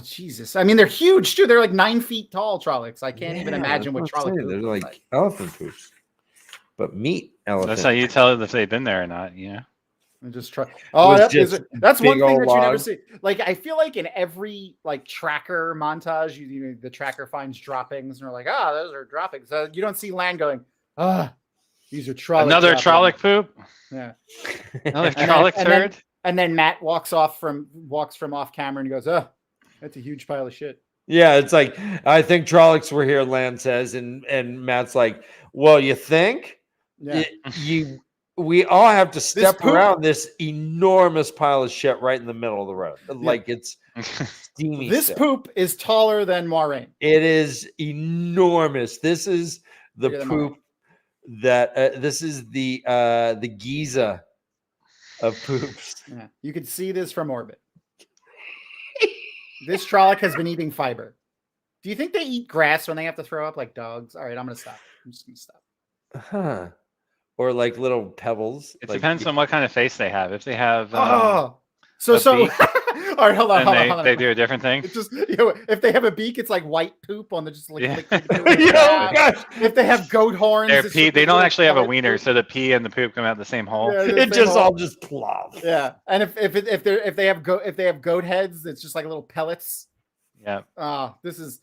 Jesus! I mean, they're huge too. They're like 9 feet tall. Trollocs. I can't even imagine what Trolloc. They're like elephant poops, but meat elephant. That's how you tell if they've been there or not. Yeah. And just try. Oh, that's one thing that you never see. Like, I feel like in every like tracker montage, the tracker finds droppings, and they're like, those are droppings. You don't see land going, these are Trolloc. Another Trolloc poop. Yeah. Another Trolloc turd. And then Matt walks from off camera and he goes, that's a huge pile of shit. Yeah, it's like, I think Trollocs were here, Land says, and Matt's like, well, you think? Yeah. We all have to step around this enormous pile of shit right in the middle of the road. Like it's steamy. This poop is taller than Moraine. It is enormous. This is the poop that this is the Giza of poops. Yeah. You could see this from orbit. This Trolloc has been eating fiber. Do you think they eat grass when they have to throw up like dogs? All right, I'm just gonna stop. Huh. Or like little pebbles. It depends on what kind of face they have. If they have all right, hold on. They do a different thing. It's just if they have a beak, it's like white poop on the just like. Gosh. If they have goat horns, they don't actually have a wiener, so the pee and the poop come out the same hole. Yeah, it just all just plop. Yeah, and if they have goat heads, it's just like little pellets. Yeah. This is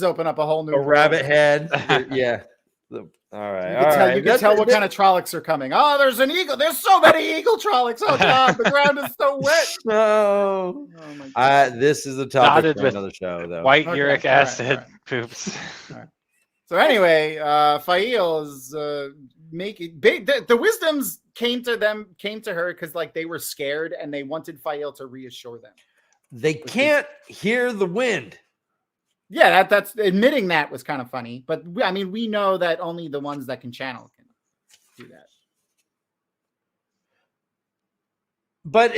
open up a whole new rabbit head. Yeah. All right. You can tell what kind of Trollocs are coming. Oh, there's an eagle. There's so many eagle Trollocs. Oh God, the ground is so wet. No. Oh my God. This is a topic for another show, though. White uric acid poops. All right. So anyway, Fail is making big. The wisdoms came to her because like they were scared and they wanted Fail to reassure them. They can't hear the wind. Yeah, that's admitting that was kind of funny, but I mean, we know that only the ones that can channel can do that. But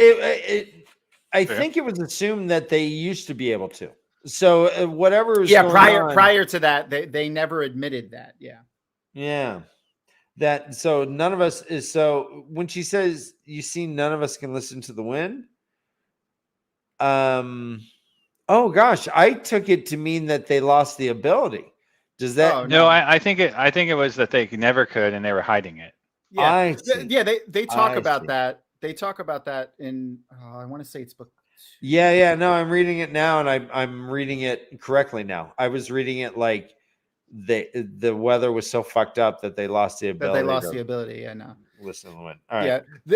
I think it was assumed that they used to be able to. So whatever was going on, prior to that, they never admitted that. Yeah. That so none of us is so when she says you see none of us can listen to the wind. Oh gosh, I took it to mean that they lost the ability. Does that no, I think it was that they never could and they were hiding it. Yeah. They talk about that. They talk about that in I want to say it's book. Yeah. No, I'm reading it now, and I'm reading it correctly now. I was reading it like the weather was so fucked up that they lost the ability. Yeah, no. Listen to the wind. All right. Yeah.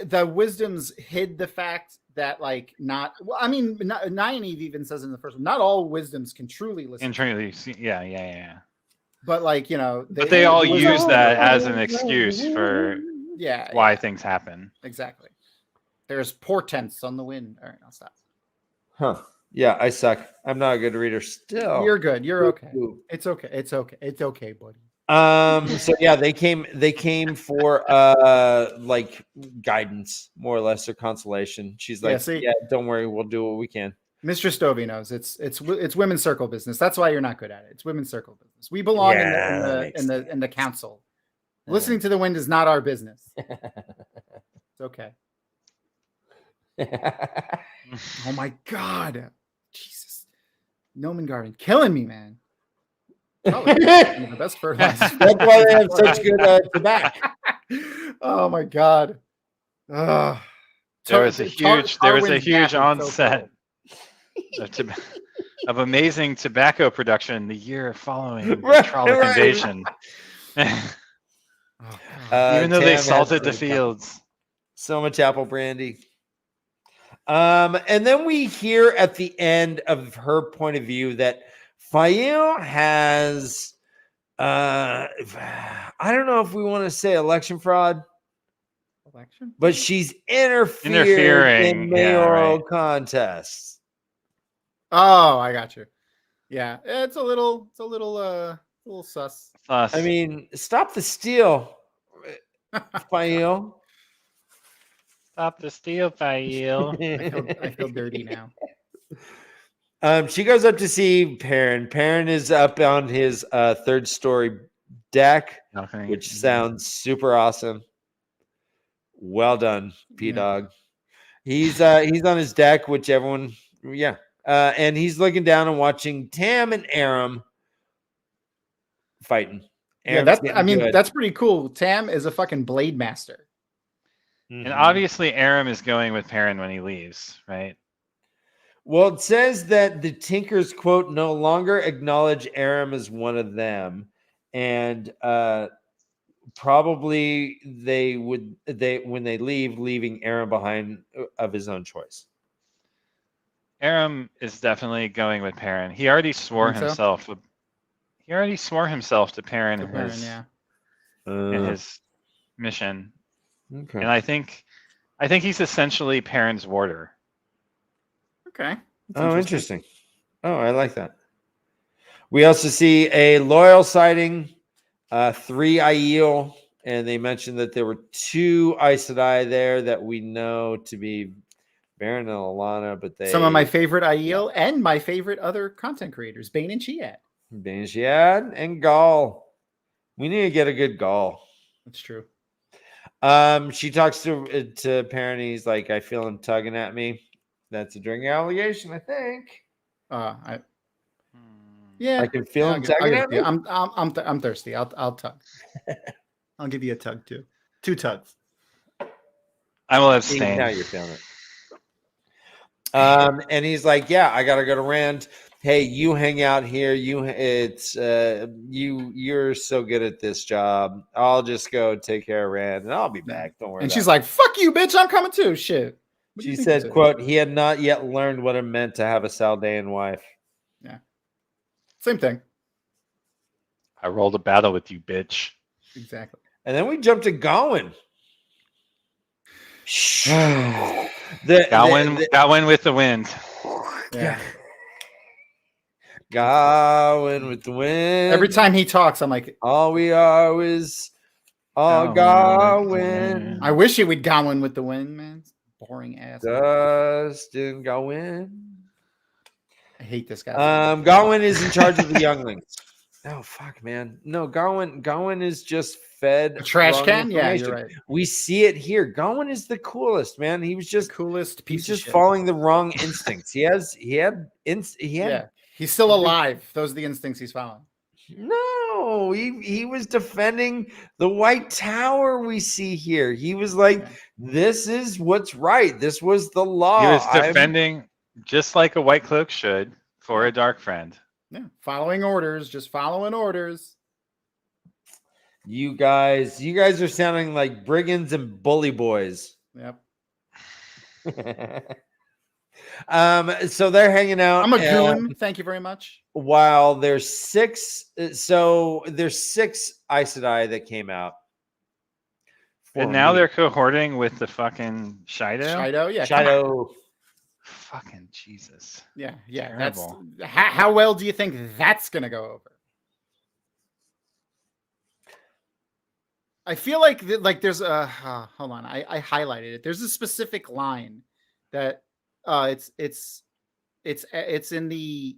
The wisdoms hid the fact that like not. Well, I mean, Nynaeve even says in the first one, not all wisdoms can truly listen. Yeah. But like they all use that as an excuse for why things happen. Exactly. There's portents on the wind. All right, I'll stop. Huh. Yeah, I suck. I'm not a good reader still. You're good. You're okay. It's okay. It's okay. It's okay, buddy. So yeah, they came for like guidance, more or less, or consolation. She's like, yeah, don't worry, we'll do what we can. Mistress Dovie knows it's women's circle business. That's why you're not good at it. It's women's circle business. We belong in the council. Listening to the wind is not our business. It's okay. Oh my god, Jesus, Nomen Garden killing me, man. Probably the best fertilizer. That's why they have such good tobacco. Oh my god. There was a huge onset of amazing tobacco production the year following the Trolloc invasion. Even though they salted the fields. So much apple brandy. And then we hear at the end of her point of view that Fael has I don't know if we want to say election fraud. But she's interfering in mayoral contests. Oh, I got you. Yeah, it's a little sus. I mean, stop the steal, Fael. Stop the steal, Fael. I feel dirty now. She goes up to see Perrin. Perrin is up on his third story deck, which sounds super awesome. Well done, P-Dog. He's on his deck, which everyone, and he's looking down and watching Tam and Aram fighting. That's pretty cool. Tam is a fucking blade master. And obviously Aram is going with Perrin when he leaves, right? Well, it says that the Tinkers, quote, no longer acknowledge Aram as one of them. And probably when they leave, leaving Aram behind of his own choice. Aram is definitely going with Perrin. He already swore himself. He already swore himself to Perrin in his mission. Okay. And I think he's essentially Perrin's warder. Okay. That's interesting. Oh, I like that. We also see a loyal sighting, 3 Aiel, and they mentioned that there were 2 Aes Sedai there that we know to be Baron and Alana, but some of my favorite Aiel and my favorite other content creators, Bane and Chiad. Mm-hmm. Chiad and Gaul. We need to get a good Gaul. That's true. She talks to Perrin. He's like, I feel him tugging at me. That's a drinking allegation, I think. I can feel him tugging at me. I'm thirsty. I'll tug. I'll give you a tug too. 2 tugs. I will abstain. Now you're feeling it. And he's like, yeah, I gotta go to Rand. Hey, you hang out here. You're so good at this job. I'll just go take care of Rand, and I'll be back. Don't worry. And she's like, "Fuck you, bitch! I'm coming too." Shit. She said, "Quote: He had not yet learned what it meant to have a Saldaean wife." Yeah. Same thing. I rolled a battle with you, bitch. Exactly. And then we jumped to Gawain. Gawain with the wind. Yeah. Going with the wind. Every time he talks, I'm like, all we are is all going. I wish it would Gawain with the wind, man. Boring ass. Dustin Gawain. I hate this guy. Gawain is in charge of the younglings. Oh fuck, man. No, Gawain is just fed a trash wrong can. Yeah, information. you're right. We see it here. Gawain is the coolest, man. He was just The coolest piece. He's just of shit. following the wrong instincts. He had. Yeah, he's still alive. Those are the instincts he's following. No, he was defending the White Tower we see here. He was like, this is what's right. This was the law. He was defending just like a white cloak should for a dark friend. Yeah, following orders, just following orders. You guys are sounding like brigands and bully boys. Yep. So they're hanging out. I'm a goon. Thank you very much. While there's 6, so there's 6 Aes Sedai that came out. And now they're cohorting with the fucking Shido. Shido, yeah. Shido. Fucking Jesus. Yeah. Terrible. That's how well do you think that's gonna go over? I feel like there's a hold on. I highlighted it. There's a specific line that it's in the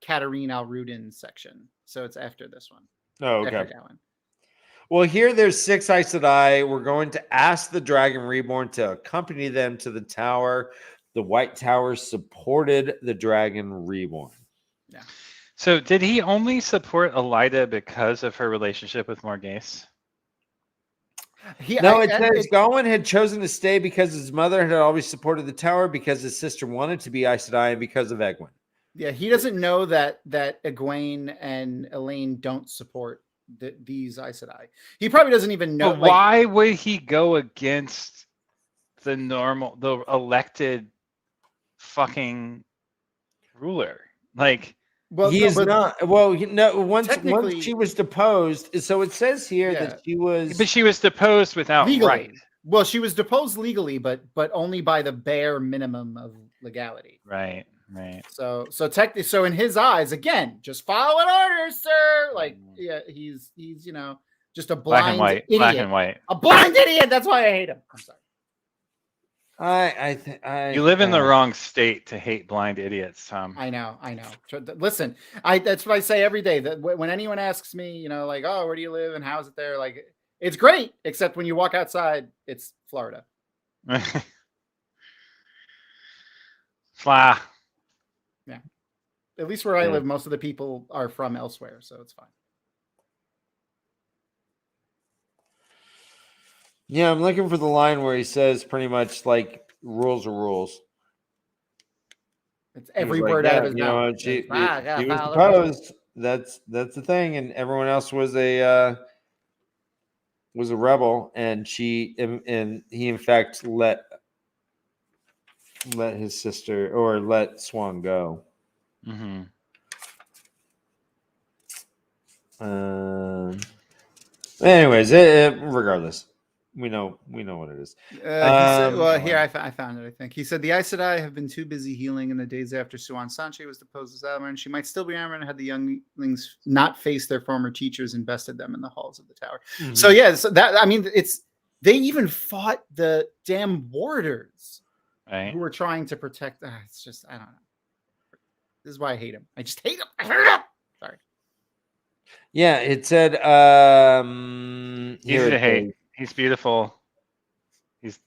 Katarine Al-Rudin section. So it's after this one. Oh, okay. After that one. Well, here there's 6 Aes Sedai. We're going to ask the Dragon Reborn to accompany them to the tower. The White Tower supported the Dragon Reborn. Yeah. So did he only support Elida because of her relationship with Morghese? It says Gawain had chosen to stay because his mother had always supported the tower, because his sister wanted to be Aes Sedai, and because of Egwene. Yeah, he doesn't know that Egwene and Elaine don't support these Aes Sedai. He probably doesn't even know. But why would he go against the elected fucking ruler? Like, well, he is not. Well, no. Once she was deposed, so it says here that she was. But she was deposed without legally. right. Well, she was deposed legally, but only by the bare minimum of legality. Right. So technically, so in his eyes, again, just following orders, sir. Like, yeah, he's just a blind idiot. Black and white. A blind idiot. That's why I hate him. I'm sorry. You live in the wrong state to hate blind idiots, Tom. I know. Listen, that's what I say every day. That when anyone asks me, like, oh, where do you live and how's it there? Like, it's great, except when you walk outside, it's Florida. Flah. Yeah. At least where I live, most of the people are from elsewhere, so it's fine. Yeah, I'm looking for the line where he says pretty much like rules are rules. It's every word out of his mouth. He was deposed. That's the thing, and everyone else was a rebel, and he in fact let his sister or let Swan go. Mm-hmm. Anyways, regardless. We know what it is. Here I found it. I think he said the Aes Sedai have been too busy healing in the days after Suan Sanche was deposed as Admiral, and she might still be armored had the younglings not faced their former teachers and bested them in the halls of the tower. Mm-hmm. So they even fought the damn warders, right, who were trying to protect. It's just I don't know. This is why I hate him. I just hate him. I hate him. Sorry. Yeah, it said. Easy to hate. He's beautiful. He's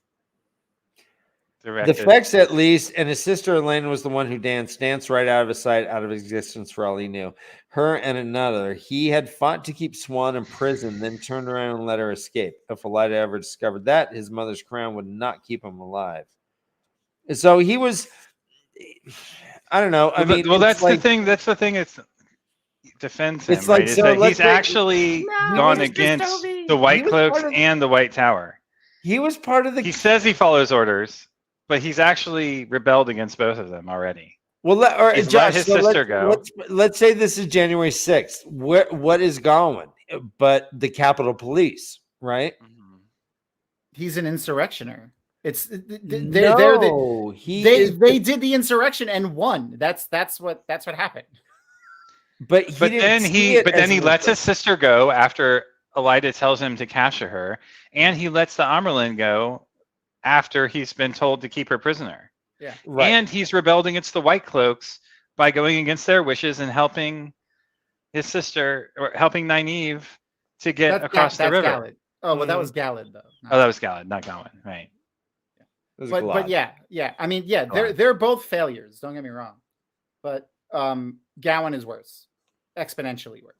directed. The Fex, at least, and his sister Elaine was the one who danced right out of his sight, out of existence for all he knew. Her and another. He had fought to keep Swan in prison, then turned around and let her escape. If Elida ever discovered that, his mother's crown would not keep him alive. So he was. I don't know. That's the thing. That's the thing. It's defends him. It's like, right? So he's actually gone against the White Cloaks and the White Tower. He was part of the. He says he follows orders, but he's actually rebelled against both of them already. Well, Josh, let his sister go. Let's say this is January 6th. What is going? But the Capitol Police, right? Mm-hmm. He's an insurrectioner. They did the insurrection and won. That's what happened. But then he lets his sister go after Elida tells him to capture her, and he lets the Amerlin go after he's been told to keep her prisoner. Yeah. Right. And he's rebelled against the White Cloaks by going against their wishes and helping his sister, or helping Nynaeve to get across the river. Galad. Oh, well, that was Galad, though. Oh, that was Galad, not Gawain, right? But yeah. I mean, yeah, they're both failures. Don't get me wrong, but Gawain is worse, exponentially worse.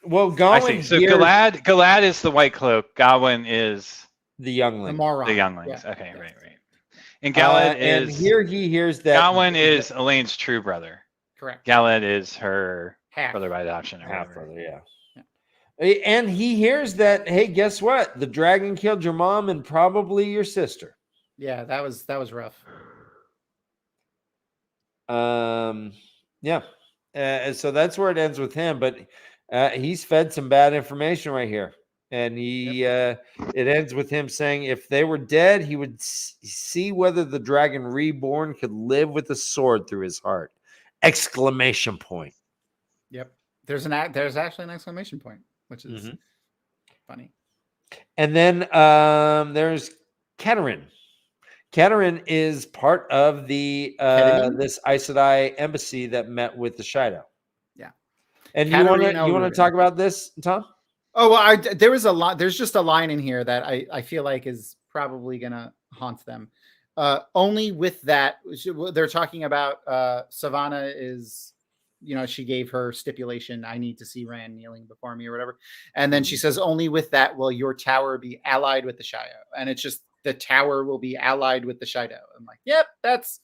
Well, Gawain. I see. So Galad is the White Cloak. Gawain is the youngling. The younglings. Yeah. Okay, right. And Galad is. And here he hears that Gawain is Elaine's true brother. Correct. Galad is her half brother by adoption. Half brother, yeah. And he hears that, hey, guess what? The dragon killed your mom and probably your sister. Yeah, that was rough. Yeah. So that's where it ends with him, but he's fed some bad information right here. And it ends with him saying if they were dead, he would see whether the dragon reborn could live with a sword through his heart. Exclamation point. Yep. There's actually an exclamation point, which is funny. And then there's Keterin. Keterin is part of the this Aes Sedai embassy that met with the Shido. Yeah. And you want to talk about this, Tom? Oh, well, there was a lot. There's just a line in here that I feel like is probably gonna haunt them. Only with that, they're talking about Savannah is, she gave her stipulation, I need to see Rand kneeling before me or whatever. And then she says, only with that will your tower be allied with the Shido. And it's just the tower will be allied with the Shido. I'm like, yep, that's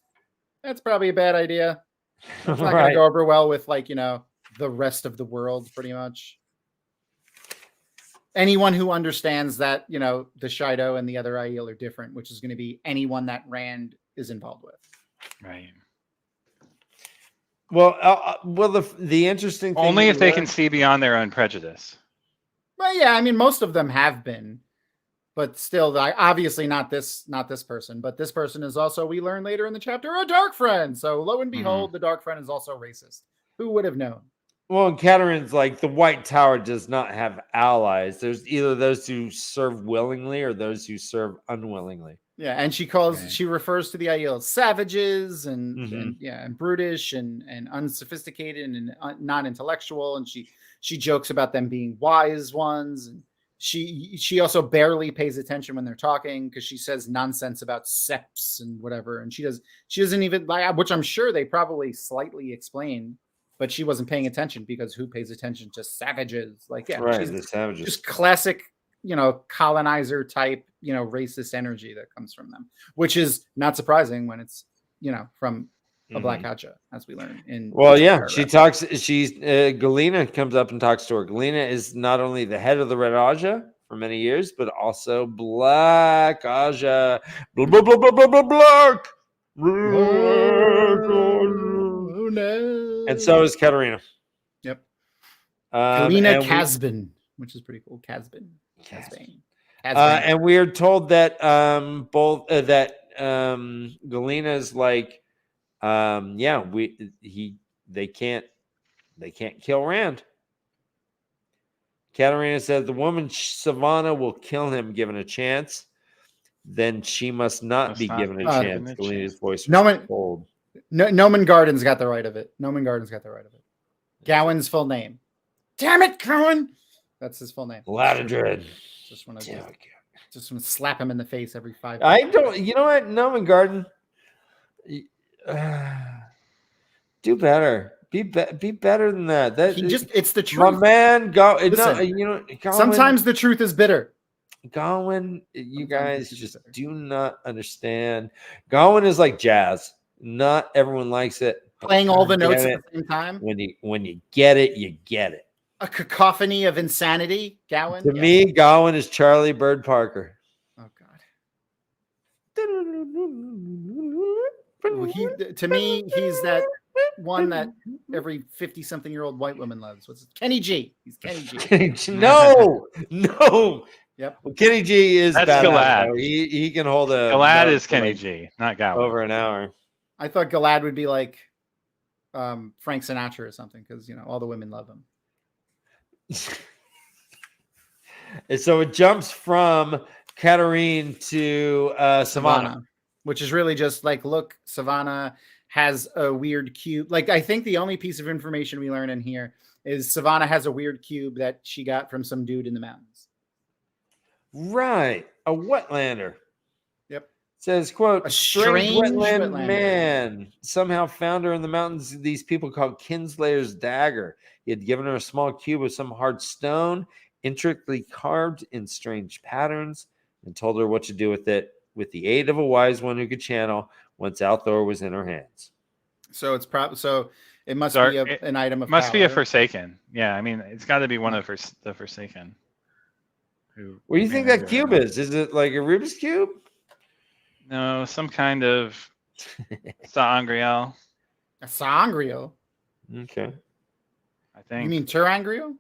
probably a bad idea. It's not gonna go over well with the rest of the world, pretty much. Anyone who understands that, the Shido and the other Aiel are different, which is going to be anyone that Rand is involved with. Right. Well, the interesting thing only if they can see beyond their own prejudice. Well, yeah, I mean, most of them have been, but still, obviously not this person. But this person is also, we learn later in the chapter, a dark friend. So lo and behold, the dark friend is also racist. Who would have known? Well, and Keterin's like the White Tower does not have allies. There's either those who serve willingly or those who serve unwillingly. Yeah, and she refers to the Aiel as savages and brutish and unsophisticated and non-intellectual, and she jokes about them being wise ones, and she also barely pays attention when they're talking because she says nonsense about seps and whatever, and she doesn't even, which I'm sure they probably slightly explain. But she wasn't paying attention because who pays attention to savages? The savages. Just classic, colonizer type, racist energy that comes from them, which is not surprising when it's, from a Black Haja, as we learn in. Well, yeah, Galena comes up and talks to her. Galena is not only the head of the Red Haja for many years, but also Black Haja. Black. And so is Katarina. Yep. Galena Casbin, which is pretty cool. Casbin. And we are told that Galena is like, they can't kill Rand. Katarina said the woman Savannah will kill him given a chance. Then she must not be given a chance. Galena's voice was cold. Noman Garden's got the right of it. Gawain's full name. Damn it, Cowan! That's his full name. Ladadred. Just want to slap him in the face every 5 minutes. I don't. You know what, Noman Garden? Do better. Be better than that. It's the truth. My man, sometimes the truth is bitter. Gawain, you guys just do not understand. Gawain is like jazz. Not everyone likes it. Playing all the notes at the same time. When you get it, you get it. A cacophony of insanity, Gawain. To me, Gawain is Charlie Bird Parker. Oh God. To me, he's that one that every 50-something-year-old white woman loves. What's it? Kenny G. He's Kenny G. No. Yep. Well, Kenny G is that's Galad. He can hold a. Galad is Kenny G, not Gawain. Over an hour. I thought Galad would be like Frank Sinatra or something, because all the women love him. And so it jumps from Katarine to Savannah. Which is really just like, look, Savannah has a weird cube. Like, I think the only piece of information we learn in here is Savannah has a weird cube that she got from some dude in the mountains. Right. A wetlander. Yep. Says, quote, A strange wetland wetlander. man somehow found her in the mountains. These people called Kinslayer's dagger. He had given her a small cube of some hard stone, intricately carved in strange patterns, and told her what to do with it with the aid of a wise one who could channel once Althor was in her hands. So it's it must be an item of must power. be a Forsaken. Yeah, I mean, it's got to be one of the Forsaken. What do you think that cube is? Is it like a Rubik's Cube? No, some kind of Sangreal. A Sangreal? Okay. I think. You mean Terangreal?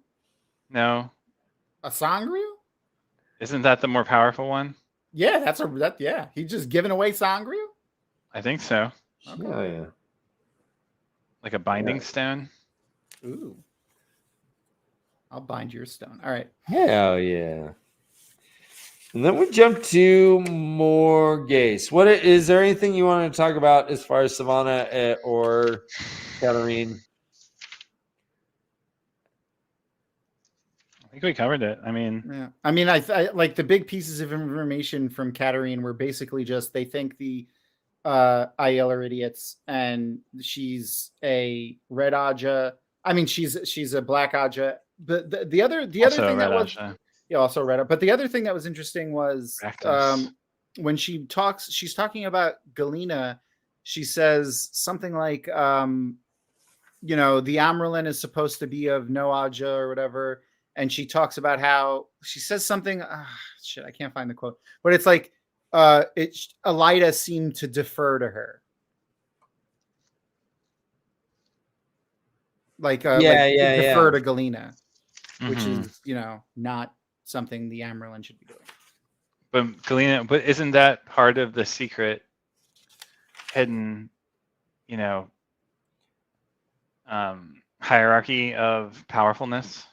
No. A Sangreal? Isn't that the more powerful one? Yeah, yeah. He's just giving away Sangreal? I think so. Okay. Oh, yeah. Like a binding stone? Ooh. I'll bind your stone. All right. Hell yeah. And then we jump to more Gase. What is there anything you want to talk about as far as Savannah or Katarine? I think we covered it. I mean, yeah. I mean, I like the big pieces of information from Katarine were basically just they think the Aiel are idiots, and she's a red Aja. I mean, she's a black Aja. But the other thing that was also red. But the other thing that was interesting was when she's talking about Galena. She says something like, the Amyrlin is supposed to be of no Aja or whatever. And she talks about how she says something. Shit, I can't find the quote, but it's like Elida seemed to defer to her. Defer to Galena, which is not something the Amyrlin should be doing. But Galena, isn't that part of the secret hidden, hierarchy of powerfulness?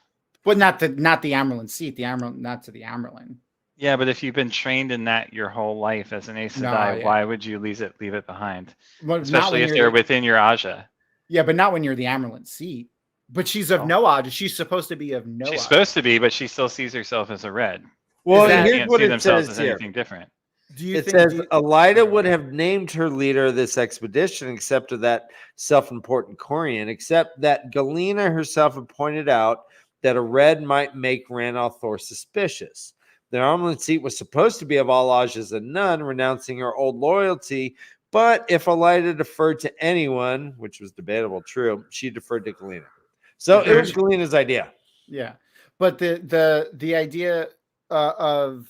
But not the Amyrlin seat. Not to the Amyrlin. Yeah, but if you've been trained in that your whole life as an Aes Sedai, why would you leave it behind? Well, especially if they're within your Aja. Yeah, but not when you're the Amyrlin seat. But she's of no Aja. She's supposed to be of no. She's supposed to be, but she still sees herself as a red. Well, they here's what see it themselves says as here. anything different. It says Elida would have named her leader of this expedition, except of that self-important Corian, except that Galena herself had pointed out that a red might make Ranalthor suspicious. The Amyrlin seat was supposed to be of all Ajas and none, renouncing her old loyalty. But if Elida deferred to anyone, which was debatable, true, she deferred to Galena. So it was Galena's idea. Yeah, but the idea of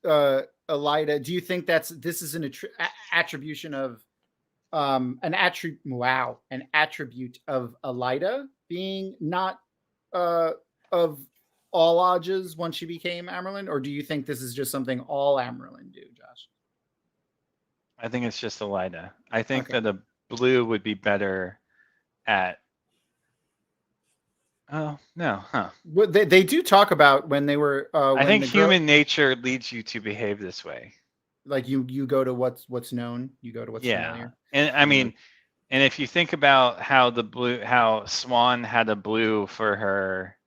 Elida, do you think this is an attribution of an attribute of Elida being not of all Ajas once she became Amyrlin, or do you think this is just something all Amyrlin do, Josh? I think it's just Elida. I think that a blue would be better at. Oh no, huh? Well, they do talk about when they were. I think human nature leads you to behave this way. Like you go to what's known. You go to what's familiar. And I mean, and if you think about how Swan had a blue for her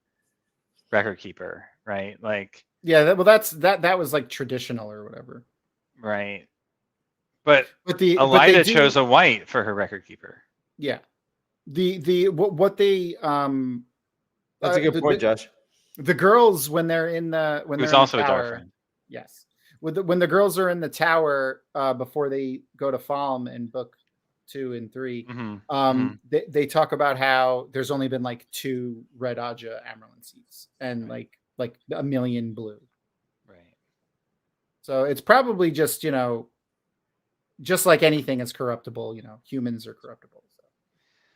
record keeper, right? Like that was like traditional or whatever, right? But Elida chose a white for her record keeper. Yeah, what they That's a good point, Josh. The girls when they're in the Who's also a dark friend. Yes, when the girls are in the tower before they go to Falm in book 2 and 3, they talk about how there's only been like 2 red Aja Amyrlin seats and like a million blue. Right. So it's probably just just like anything is corruptible. Humans are corruptible.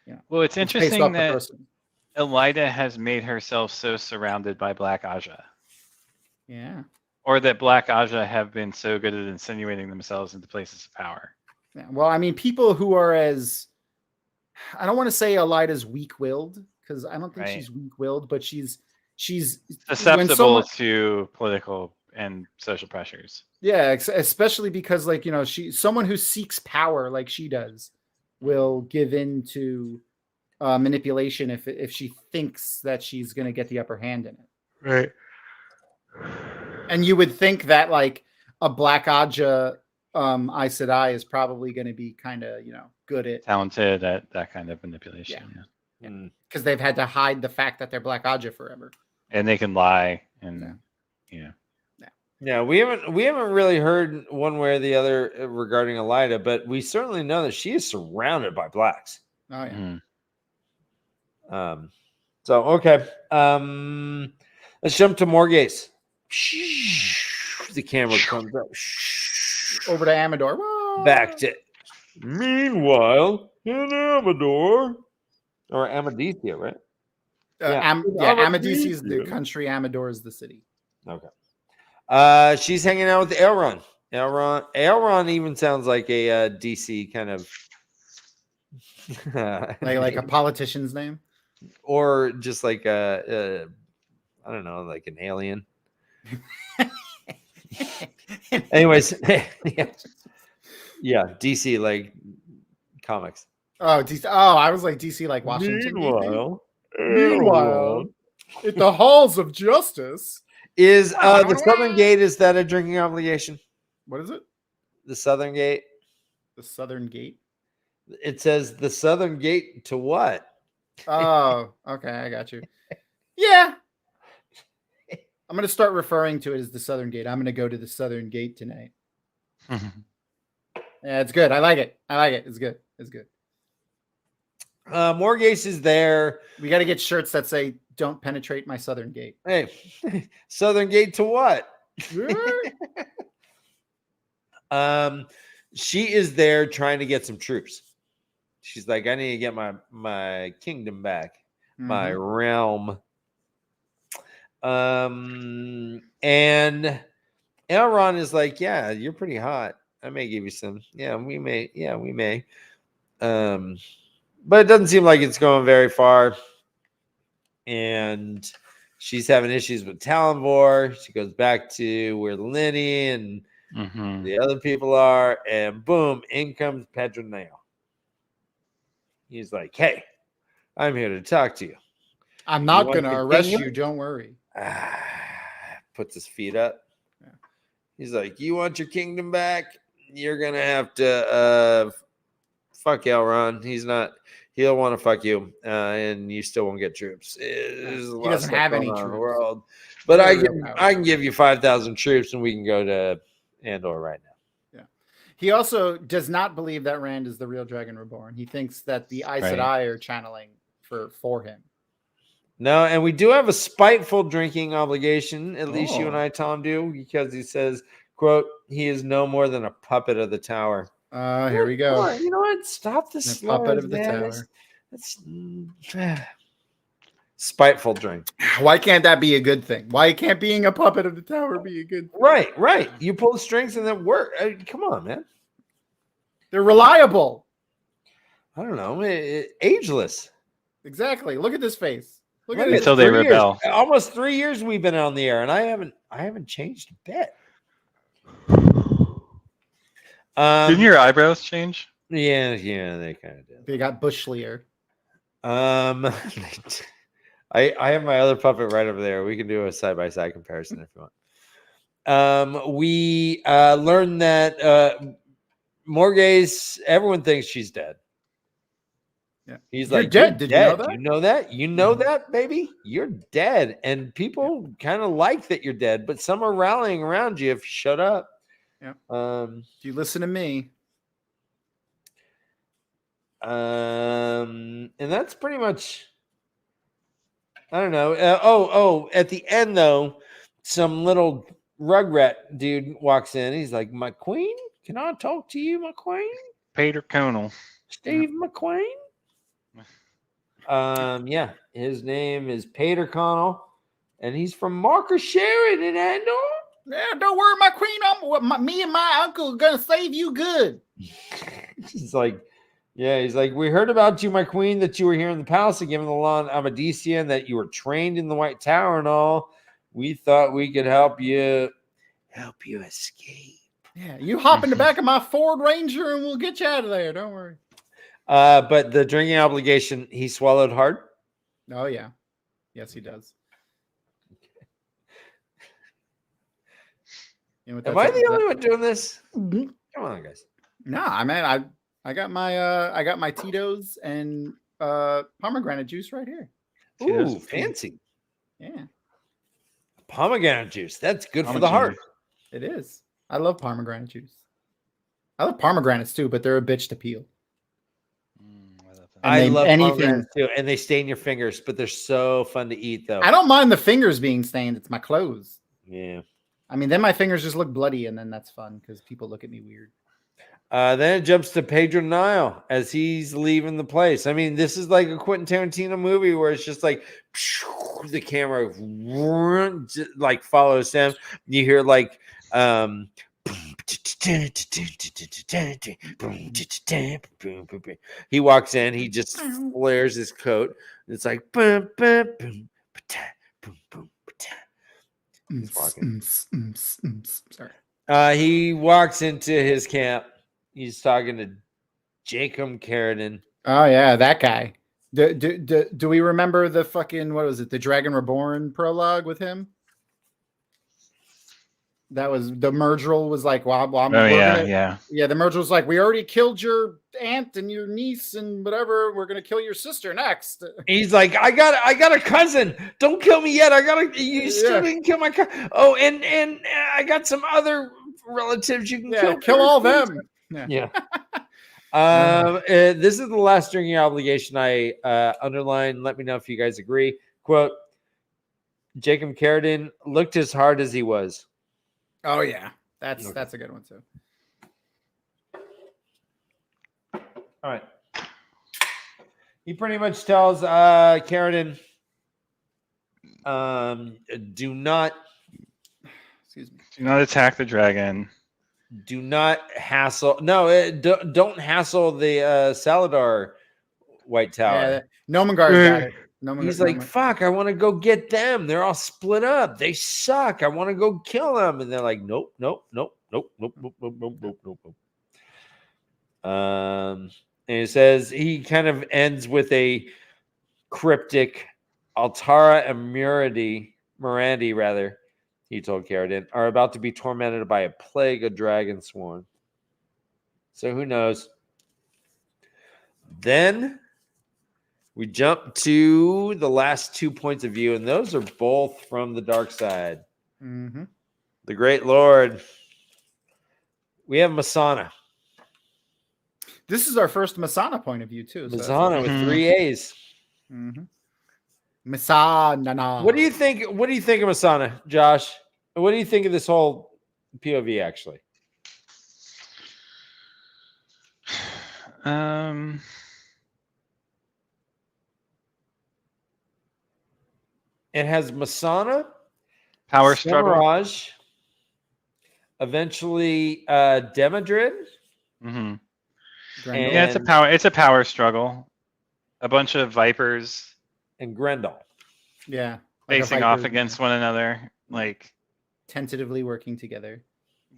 So, well, it's interesting that Elida has made herself so surrounded by Black Aja. Yeah. Or that Black Aja have been so good at insinuating themselves into places of power. Yeah. Well, I mean, people who are as I don't want to say Elida's weak-willed because I don't think Right. she's weak-willed, but she's Susceptible to political and social pressures. Yeah, especially because like, you know, someone who seeks power like she does will give in to manipulation if she thinks that she's going to get the upper hand in it. Right. And you would think that like a Black Aja Aes Sedai is probably going to be kind of, you know, good at Talented at that kind of manipulation. Yeah. because they've had to hide the fact that they're Black Aja forever. And they can lie and Yeah, we haven't really heard one way or the other regarding Elida, but we certainly know that she is surrounded by blacks. Oh yeah. So okay. Let's jump to Morghese. The camera comes up. Over to Amador. Whoa! Back to. Meanwhile, in Amador or Amadisia, right? Amadisi is the country. Amador is the city. Okay. She's hanging out with Elrond. Elrond even sounds like a DC kind of like a politician's name, or just like I don't know, like an alien. Anyways, yeah, DC like comics. Oh, DC. Oh, I was like DC like Washington. Meanwhile, at the halls of justice. Is the Southern Gate, is that a drinking obligation? What is it? The Southern Gate? The Southern Gate? It says the Southern Gate to what? Oh, okay. I got you. Yeah. I'm going to start referring to it as the Southern Gate. I'm going to go to the Southern Gate tonight. Yeah, it's good. I like it. It's good. Morghese is there. We got to get shirts that say, "Don't penetrate my Southern Gate." Hey, Southern Gate to what? She is there trying to get some troops. She's like, I need to get my kingdom back, my realm. And Elrond is like, yeah, you're pretty hot. I may give you some. Yeah, we may. But it doesn't seem like it's going very far. And she's having issues with Talonvor. She goes back to where Lenny and the other people are. And boom, in comes Petronale. He's like, hey, I'm here to talk to you. I'm not going to arrest you. Don't worry. Puts his feet up. Yeah. He's like, you want your kingdom back? You're going to have to fuck Elrond. He'll want to fuck you, and you still won't get troops. He doesn't have any troops in the world. But I can give you 5,000 troops, and we can go to Andor right now. Yeah. He also does not believe that Rand is the real Dragon Reborn. He thinks that the Aes Sedai are channeling for him. No, and we do have a spiteful drinking obligation. At least you and I, Tom, do, because he says, quote, he is no more than a puppet of the tower. Here we go. You know what? Stop the slurs, puppet of the man. tower. That's spiteful drink. Why can't that be a good thing? Why can't being a puppet of the tower be a good thing? Right. You pull the strings and then work. Come on, man. They're reliable. I don't know. Ageless. Exactly. Look at this face. Look at until they rebel. Almost 3 years we've been on the air, and I haven't changed a bit. Didn't your eyebrows change? Yeah, they kind of did. They got bushlier. I have my other puppet right over there. We can do a side-by-side comparison if you want. We learned that Morghese, everyone thinks she's dead. Yeah. He's You're like, dead. Did dead. you know that? You know that? You know that, baby? You're dead. And people kind of like that you're dead, but some are rallying around you if you shut up. Yeah. If you listen to me. And that's pretty much, I don't know. At the end though, some little rugrat dude walks in. He's like, my queen, can I talk to you, my queen? Peter Conal. Steve McQueen. Yeah, his name is Peter Connell, and he's from Marker Sheridan, Andor. Yeah, don't worry, my queen. Me and my uncle are gonna save you good. He's like, Yeah, he's like, we heard about you, my queen, that you were here in the palace and given the law in Amadisia and that you were trained in the White Tower and all. We thought we could help you escape. Yeah, you hop in the back of my Ford Ranger and we'll get you out of there. Don't worry. But the drinking obligation, he swallowed hard. Oh, yeah. Yes, he does. You know what Am that's- I the only one doing this? Mhm. Come on, guys. No, I mean, I got my Tito's and pomegranate juice right here. Ooh, fancy. Yeah, Pomegranate juice. That's good for the Pomegranate heart. juice. it is. I love pomegranate juice. I love pomegranates too, but they're a bitch to peel. I love that. And I they- love anything- pomegranates too, and they stain your fingers, but they're so fun to eat, though. I don't mind the fingers being stained. It's my clothes. Yeah. I mean, then my fingers just look bloody, and then that's fun because people look at me weird. Then it jumps to Pedro Nile as he's leaving the place. I mean, this is like a Quentin Tarantino movie where it's just like the camera like follows him. You hear like he walks in, he just flares his coat. It's like He's walking. Sorry. He walks into his camp. He's talking to Jacob Carradine. Oh yeah, that guy. Do we remember the fucking, what was it? The Dragon Reborn prologue with him? That was the Murdrel was like, well, Yeah. yeah. The Murdrel was like, we already killed your aunt and your niece and whatever. We're gonna kill your sister next. He's like, I got a cousin. Don't kill me yet. You still didn't kill my cousin. Oh, and I got some other relatives you can kill all them. Yeah. This is the last drinking obligation I underline. Let me know if you guys agree. Quote: Jacob Carradine looked as hard as he was. Oh yeah, that's Okay. that's a good one too. All right. He pretty much tells Carradine, do not Excuse me. Do not attack the dragon. do not hassle. No, don't hassle the Saladar White Tower. Yeah, Nomengard's got it. He's like, fuck, I want to go get them. They're all split up. They suck. I want to go kill them. And they're like, nope. And he says, he kind of ends with a cryptic Altara and Mirandi, rather, he told Carradine, are about to be tormented by a plague of dragon swarm. So who knows? Then we jump to the last 2 points of view, and those are both from the dark side. Mm-hmm. The Great Lord. We have Masana. This is our first Masana point of view too. So Masana with 3 A's. mm-hmm. Masana. What do you think? What do you think of Masana, Josh? What do you think of this whole POV? Actually, it has Masana, Power struggle. Semiraj, eventually Demodred. Mm-hmm. Grendel. Yeah, it's a power struggle. A bunch of vipers and Grendel. Yeah. Like a facing off Viper, against one another. Like, tentatively working together.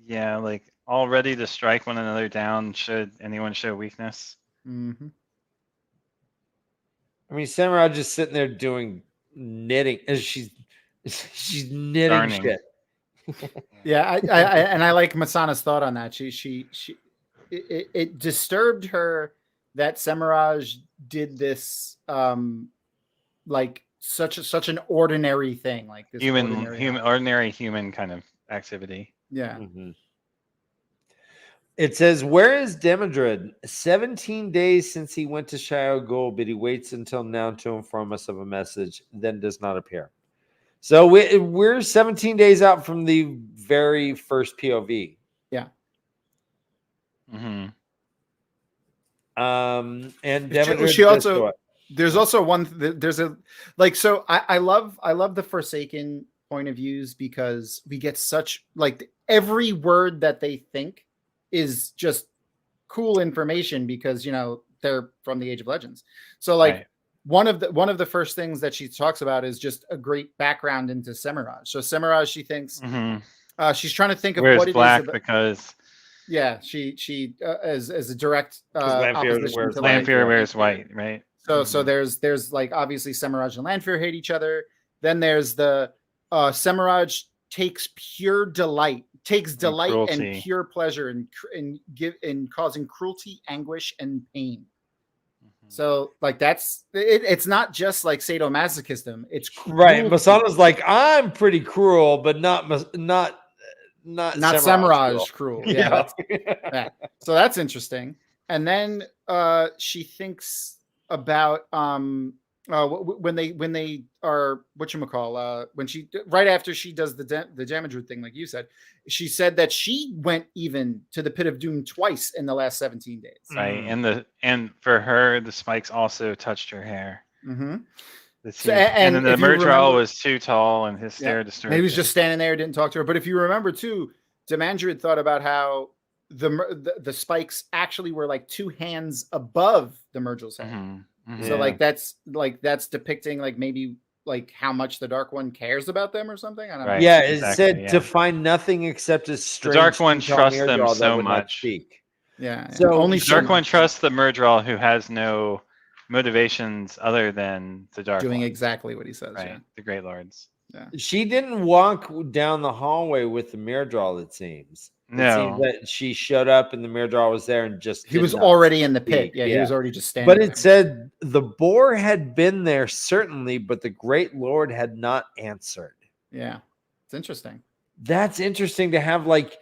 yeah, like all ready to strike one another down should anyone show weakness. Mm-hmm. I mean, Semiraj is sitting there doing knitting. She's knitting Darning. shit. Yeah, I like Masana's thought on that. It disturbed her that Semiraj did this like such an ordinary thing, like this ordinary human kind of activity. Yeah. Mm-hmm. It says, where is Demodred? 17 days since he went to Shio Gold, but he waits until now to inform us of a message, then does not appear. So we're 17 days out from the very first POV. Yeah. Mm-hmm. And Demodred She does also what? there's also one there's a like, so I love the Forsaken point of views because we get such, like, every word that they think is just cool information because, you know, they're from the Age of Legends. So like Right. one of the first things that she talks about is just a great background into Semiraj. So Semiraj, she thinks she's trying to think of Wears what it black is about, because yeah, she as a direct 'Cause Lanfear opposition wears to black. Lanfear wears white, right? So there's like obviously Semiraj and Lanfear hate each other. Then there's the Semiraj takes delight and cruelty. pure pleasure in causing cruelty, anguish, and pain. So like it's not just like sadomasochism. It's Right. cruelty. Masada's like, I'm pretty cruel, but not Semiraj cruel. Yeah. Yeah. So that's interesting. And then she thinks about when they are whatchamacall, when she right after she does the Damage thing, like you said, she said that she went even to the Pit of Doom twice in the last 17 days. Right, and for her, the spikes also touched her hair. Mm-hmm. And then the Myrddraal was too tall, and his stare disturbed. He was just standing there, didn't talk to her. But if you remember too, Demandred thought about how the spikes actually were like 2 hands above the Myrddraal's head. So like that's depicting like maybe like how much the Dark One cares about them or something. I don't know. Yeah, it said to find nothing except a strange. The Dark One trusts them so much. Speak. Yeah. So only the Dark One trusts the Myrddraal, who has no motivations other than the Dark doing One. exactly what he says. Right, Yeah. the Great Lords. Yeah. She didn't walk down the hallway with the Myrddraal, it seems. No. It seems that she showed up and the Myrddraal was there and just he was already in the pit. Yeah, he was already just standing. But there. it said the boar had been there certainly, but the Great Lord had not answered. Yeah, it's interesting. That's interesting to have like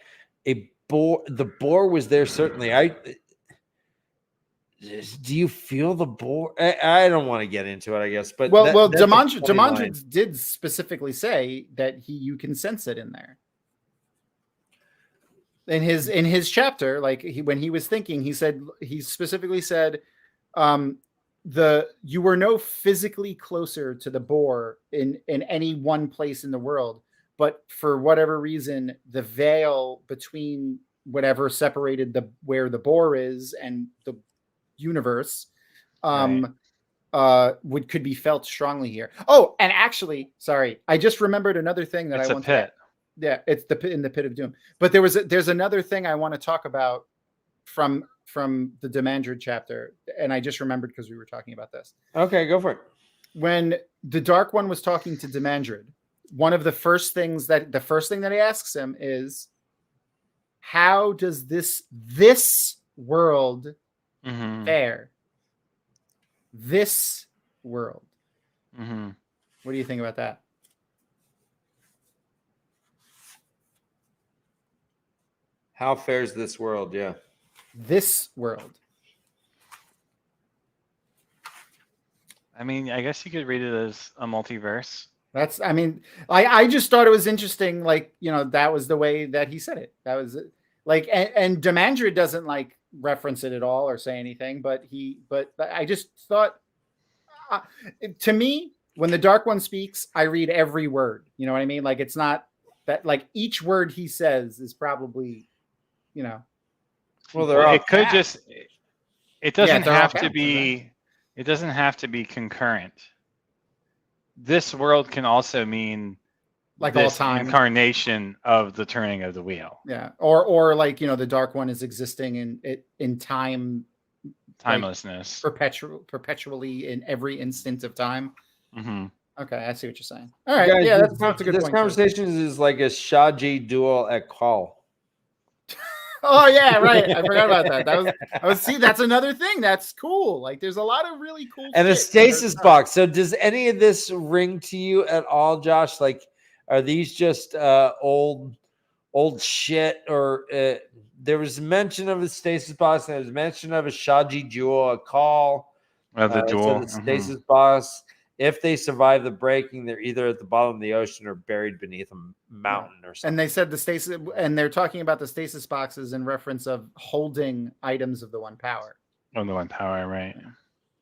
a boar. The boar was there certainly. Do you feel the boar? I don't want to get into it, I guess. But Demandred did specifically say that you can sense it in there. In his chapter, like when he was thinking, he specifically said, you were no physically closer to the boar in any one place in the world, but for whatever reason, the veil between whatever separated where the boar is and the universe could be felt strongly here. Oh, and actually, sorry, I just remembered another thing that I want to. Yeah, it's in the Pit of Doom. But there's another thing I want to talk about from the Demandred chapter, and I just remembered because we were talking about this. Okay, go for it. When the Dark One was talking to Demandred, the first thing that he asks him is, how does this world fare? This world. What do you think about that? How fares this world? Yeah. This world. I mean, I guess you could read it as a multiverse. I just thought it was interesting. Like, that was the way that he said it. That was like, and Demandred doesn't like reference it at all or say anything, but I just thought, to me, when the Dark One speaks, I read every word. You know what I mean? Like, it's not that like each word he says is probably, well, it could just, it doesn't have to be, right? It doesn't have to be concurrent. This world can also mean like this all time incarnation of the turning of the wheel. Yeah. Or like, the Dark One is existing in time, timelessness, like perpetually in every instant of time. Okay, I see what you're saying. All right, guys, yeah, that's a good point. This conversation is like a Shaji duel at call. Oh yeah, right. I forgot about that. See, that's another thing. That's cool. Like, there's a lot of really cool. And a stasis box. So, does any of this ring to you at all, Josh? Like, are these just old shit, or there was mention of a stasis box? And there was mention of a Shaji jewel, a call. The duel. So the stasis box. If they survive the breaking, they're either at the bottom of the ocean or buried beneath a mountain or something. And they said the stasis, and they're talking about the stasis boxes in reference of holding items of the One Power. Oh, the One Power, right?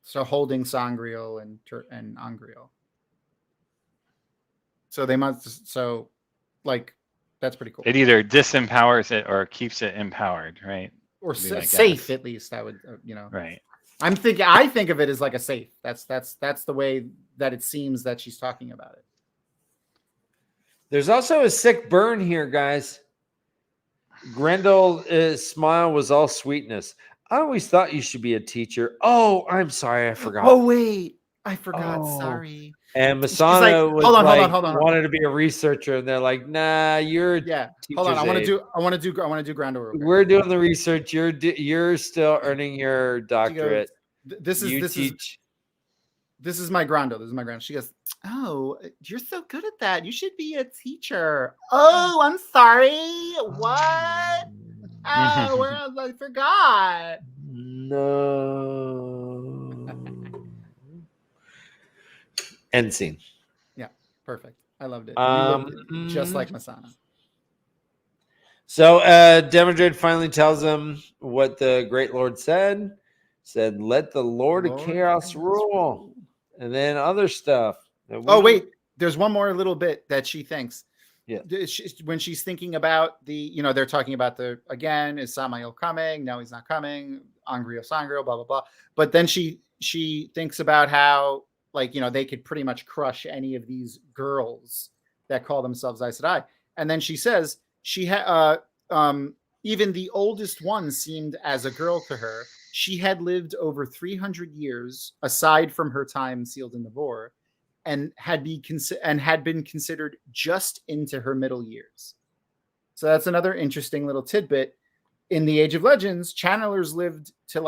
So holding Sangreal and Angreal. So they must. So, like, that's pretty cool. It either disempowers it or keeps it empowered, right? Or safe, at least. I would, Right. I think of it as like a safe. That's the way that it seems that she's talking about it. There's also a sick burn here, guys. Grendel's smile was all sweetness. I always thought you should be a teacher. Oh, I'm sorry, I forgot. Oh wait, I forgot. Oh. Sorry. And She's Masana like, was hold on, like, hold on. wanted to be a researcher, and they're like, nah, you're Yeah. Hold on. I want to do Grando real quick. We're doing the research. You're still earning your doctorate. This is my Grando. This is my Grando. She goes, oh, you're so good at that. You should be a teacher. Oh, I'm sorry. What? Oh, where else? I forgot. No. End scene. Yeah, perfect. I loved it. You loved it just like Masana. So Demodred finally tells him what the Great Lord said. Said, let the Lord of Chaos rule. And then other stuff. Oh, wait. There's one more little bit that she thinks. Yeah. When she's thinking about they're talking about again, is Samael coming? No, he's not coming. Angrio Sangrio, blah, blah, blah. But then she thinks about how, they could pretty much crush any of these girls that call themselves Aes Sedai. And then she says even the oldest one seemed as a girl to her. She had lived over 300 years, aside from her time sealed in the Vor, and had been considered just into her middle years. So that's another interesting little tidbit. In the Age of Legends, channelers lived to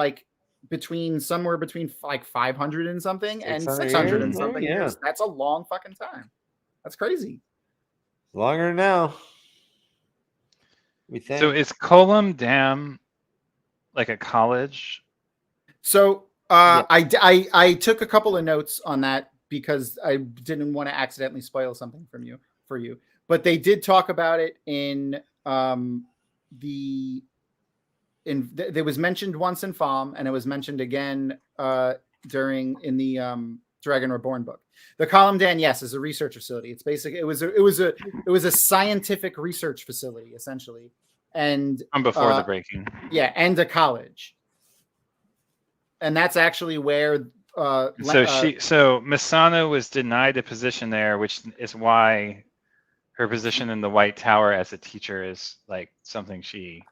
somewhere between 500 and something and 600 and something years. That's a long fucking time. That's crazy. Longer now. We think. So is Colum Dam like a college? So I took a couple of notes on that because I didn't want to accidentally spoil something for you. But they did talk about it there was mentioned once in FOM, and it was mentioned again in the Dragon Reborn book. The Column Dan, yes, is a research facility. It's basically it was a scientific research facility essentially, and From before the breaking. Yeah, and a college, and that's actually where. So Masana was denied a position there, which is why her position in the White Tower as a teacher is something she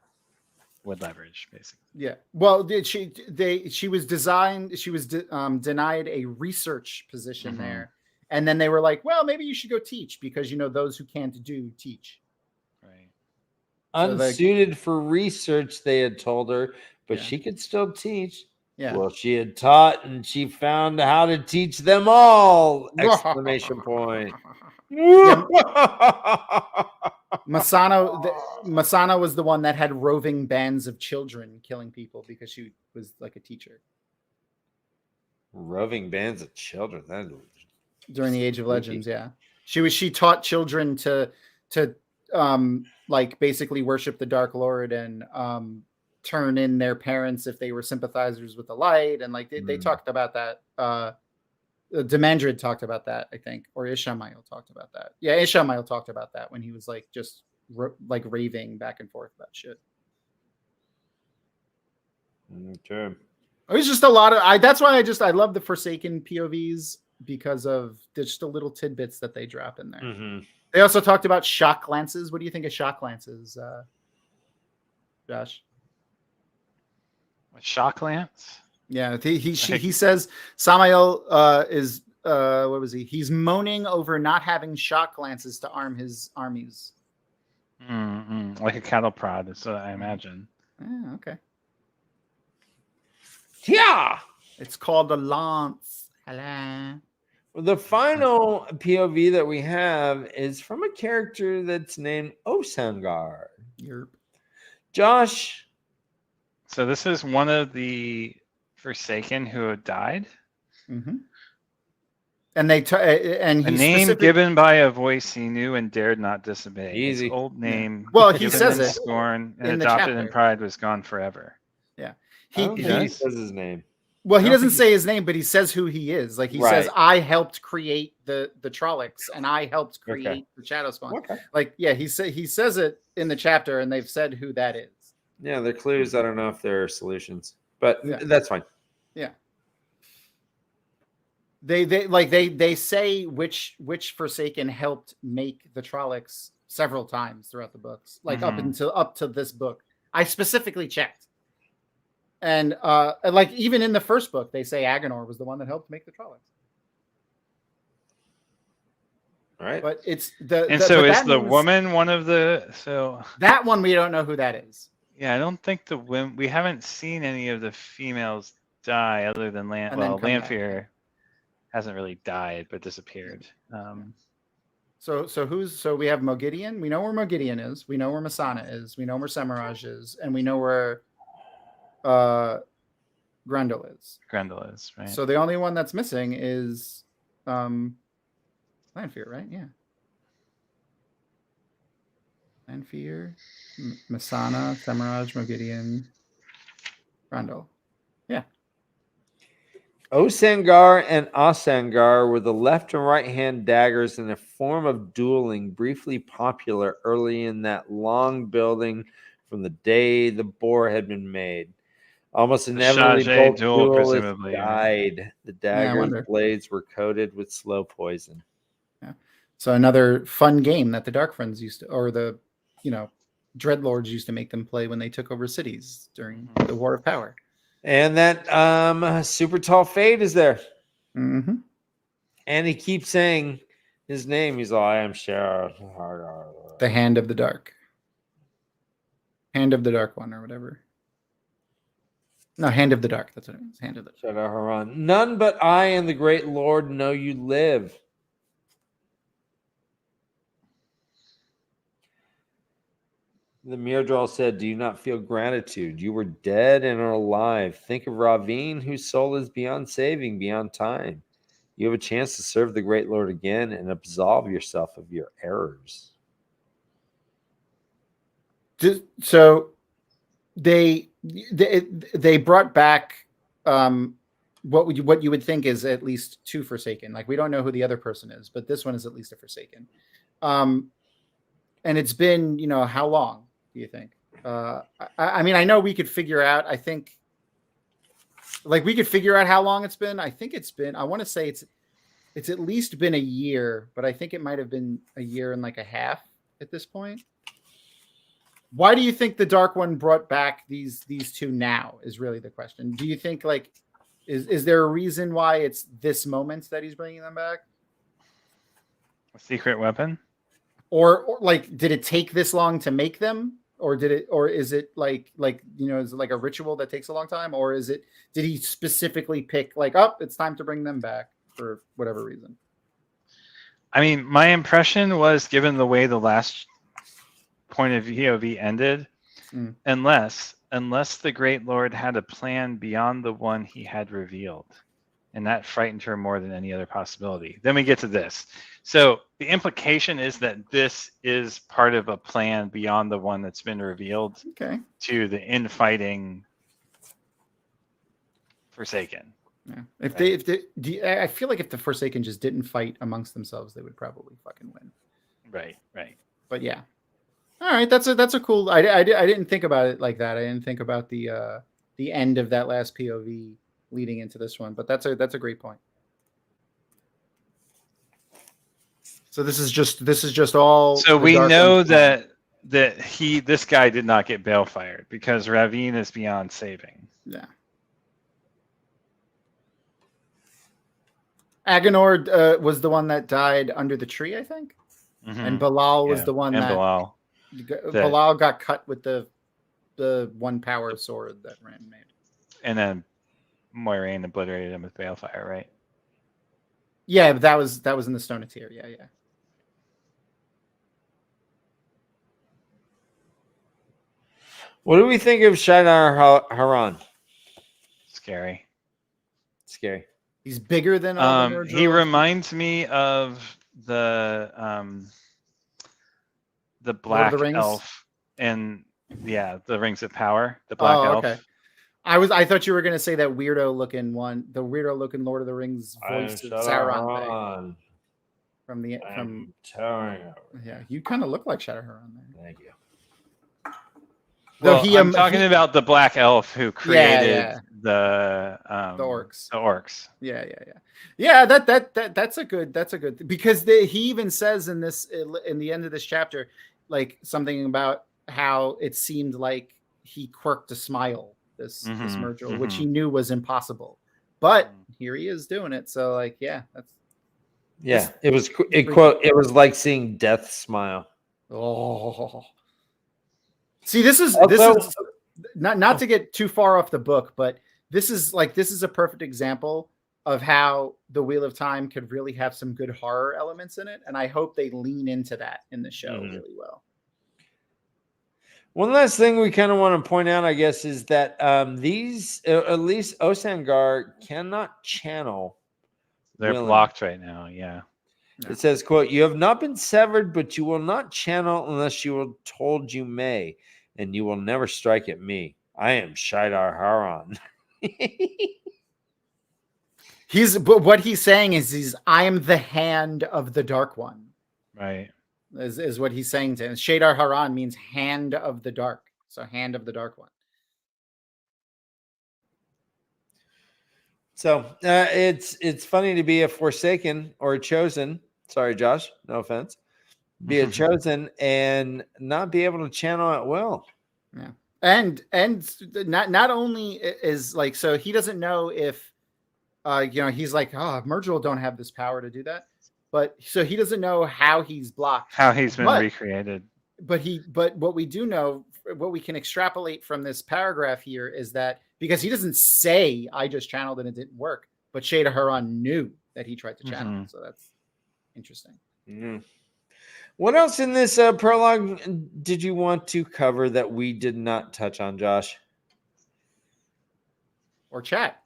would leverage, basically. Yeah. Well, she was denied a research position there. And then they were like, well, maybe you should go teach because, those who can't do teach. Right. Unsuited for research, they had told her, but she could still teach. Yeah. Well, she had taught and she found how to teach them all! Exclamation point. Masana was the one that had roving bands of children killing people because she was like a teacher. Roving bands of children. During the Age of Legends, yeah. She taught children to basically worship the Dark Lord and turn in their parents if they were sympathizers with the light, and they talked about that. Demandred talked about that, I think, or Ishamael talked about that. Yeah, Ishamael talked about that when he was just raving back and forth about shit. Okay. It was just a lot of that's why I love the Forsaken POVs because of just the little tidbits that they drop in there. Mm-hmm. They also talked about shock glances. What do you think of shock glances, Josh? Shock lance? Yeah, he says Samael is what was he? He's moaning over not having shock glances to arm his armies. Like a cattle prod, is what I imagine. Okay. Yeah. It's called the lance. Hello. Well, the final POV that we have is from a character that's named Osangar. Yep. Josh. So this is one of the Forsaken who had died. Mm-hmm. And and a name given by a voice he knew and dared not disobey. Easy. His old name. Well, he says in it. Scorn and in adopted in pride was gone forever. Yeah. He says his name. Well, he doesn't say his name, but he says who he is. He says, I helped create the Trollocs and I helped create the Shadow Spawn. Okay. He says it in the chapter and they've said who that is. Yeah, they're clues. I don't know if they're solutions, but that's fine. Yeah. They say which Forsaken helped make the Trollocs several times throughout the books, like up to this book. I specifically checked, and like even in the first book, they say Agenor was the one that helped make the Trollocs. Right. But it's And so is the woman one of the that one we don't know who that is. Yeah, I don't think the women, we haven't seen any of the females die other than Lanfear hasn't really died but disappeared. So we have Moghedien. We know where Moghedien is. We know where Masana is. We know where Semiraj is, and we know where Grendel is. Grendel is, right? So the only one that's missing is Lanfear, right? Yeah. Lanfear, Masana, Semiraj, Moghedien, Grendel. Yeah. Osangar and Asangar were the left and right hand daggers in a form of dueling briefly popular early in that long building from the day the boar had been made. Almost inevitably, both duelists died. The daggers' blades were coated with slow poison. Yeah. So another fun game that the Dark Friends used to, or the, Dreadlords used to make them play when they took over cities during the War of Power. And that super tall Fade is there. Mm-hmm. And he keeps saying his name. He's like, I am Sheriff. The Hand of the Dark. Hand of the Dark one or whatever. No, Hand of the Dark. That's what it means. Hand of the Dark. Shadowharan. None but I and the great Lord know you live. The Myrddraal said, do you not feel gratitude? You were dead and are alive. Think of Ravine, whose soul is beyond saving, beyond time. You have a chance to serve the great Lord again and absolve yourself of your errors. So they brought back what you would think is at least 2 Forsaken. Like, we don't know who the other person is, but this one is at least a Forsaken. And it's been, how long do you think? I mean, I know we could figure out, I think, like, we could figure out how long it's been. I think it's been, I want to say it's at least been a year, but I think it might have been a year and like a half at this point. Why do you think the Dark One brought back these 2 now is really the question. Do you think, like, is there a reason why it's this moment that he's bringing them back? A secret weapon? Or like, did it take this long to make them? Or is it like, is it like a ritual that takes a long time? Or did he specifically pick like, it's time to bring them back for whatever reason? I mean, my impression was, given the way the last point of POV ended, unless the Great Lord had a plan beyond the one he had revealed, and that frightened her more than any other possibility. Then we get to this. So the implication is that this is part of a plan beyond the one that's been revealed to the infighting Forsaken. Yeah. I feel like if the Forsaken just didn't fight amongst themselves, they would probably fucking win. Right. But yeah. All right, that's a cool. I didn't think about it like that. I didn't think about the end of that last POV leading into this one, but that's a great point. So this is just all. So we know that this guy did not get Balefired because Ravine is beyond saving. Yeah. Agenor was the one that died under the tree, I think, and Bilal was the one Bilal got cut with the one power sword that Rand made, and then Moiraine obliterated him with Balefire, right? Yeah, but that was in the Stone of Tyr. Yeah. What do we think of Shadowharan? Scary. He's bigger than all the he reminds me of the Black Elf and the Rings of Power, the Black Elf. Okay. I thought you were gonna say that weirdo looking one, the weirdo looking Lord of the Rings voice of Sauron from Terrio. Yeah, you kind of look like Shadowharan there. Thank you. Well, I'm talking about the Black Elf who created the orcs. The orcs. Yeah. That's a good because he even says in the end of this chapter, like something about how it seemed like he quirked a smile. This Murgil, which he knew was impossible, but here he is doing it. So like, yeah, it was like seeing death smile. Oh, see, this is not to get too far off the book, but this is a perfect example of how the Wheel of Time could really have some good horror elements in it, and I hope they lean into that in the show really well. One last thing we kind of want to point out, I guess, is that these, at least Osangar, cannot channel. They're blocked right now. Yeah. It says, quote, "You have not been severed, but you will not channel unless you are told you may, and you will never strike at me. I am Shaidar Haran." But what he's saying is I am the hand of the Dark One. Right. Is what he's saying to him. Shaidar Haran means hand of the dark. So hand of the Dark One. So it's funny to be a Forsaken or a Chosen. Sorry, Josh. No offense. Be a Chosen and not be able to channel at will. Yeah. And not only is like, so he doesn't know if he's like, Murgil don't have this power to do that. But so he doesn't know how he's blocked, how he's been recreated. But what we do know, what we can extrapolate from this paragraph here is that because he doesn't say I just channeled and it didn't work, but Shaidar Haran knew that he tried to channel. So that's interesting. What else in this prologue did you want to cover that we did not touch on, Josh? Or chat.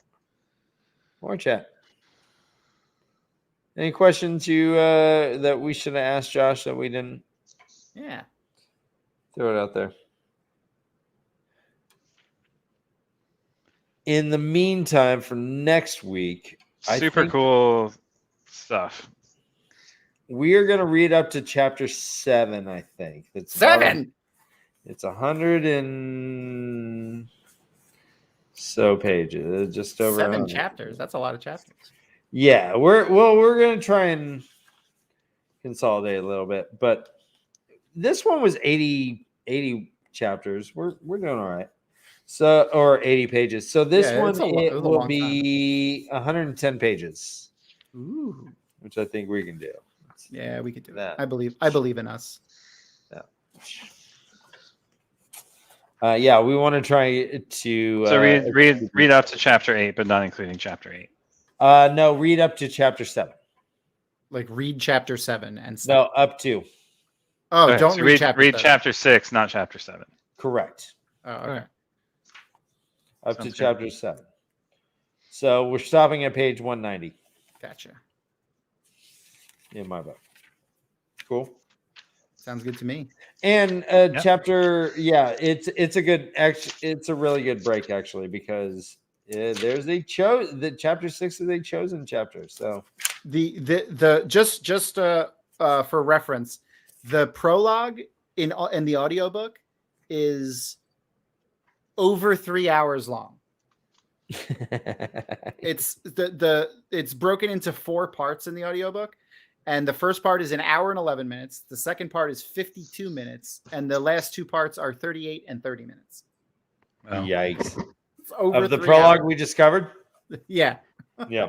Any questions that we should have asked Josh that we didn't? Yeah. Throw it out there. In the meantime, for next week, super cool stuff. We are going to read up to chapter 7, I think. It's 7. It's 100 and so pages, just over 7 100. chapters. That's a lot of chapters. Yeah, we're going to try and consolidate a little bit, but this one was 80 chapters. We're doing all right. So, or 80 pages. So this one will be 110 pages. Ooh, which I think we can do. Yeah, we could do that. I believe in us. Yeah, we want to try to. So read up to chapter 8, but not including chapter 8. No, read up to chapter 7. Like read chapter 7 and stuff. No, up to. Oh, okay, don't so read chapter 7. Chapter 6, not chapter 7. Correct. Oh, okay. Up to chapter 7. So we're stopping at page 190. Gotcha. In my book. Cool. Sounds good to me. And chapter, it's a good, it's a really good break actually, because there's the chapter 6 is a chosen chapter. So the just for reference, the prologue in the audiobook is over 3 hours long. It's it's broken into 4 parts in the audiobook. And the first part is an hour and 11 minutes. The second part is 52 minutes. And the last 2 parts are 38 and 30 minutes. Wow. Yikes. Over of the prologue we discovered? Yeah. Yeah.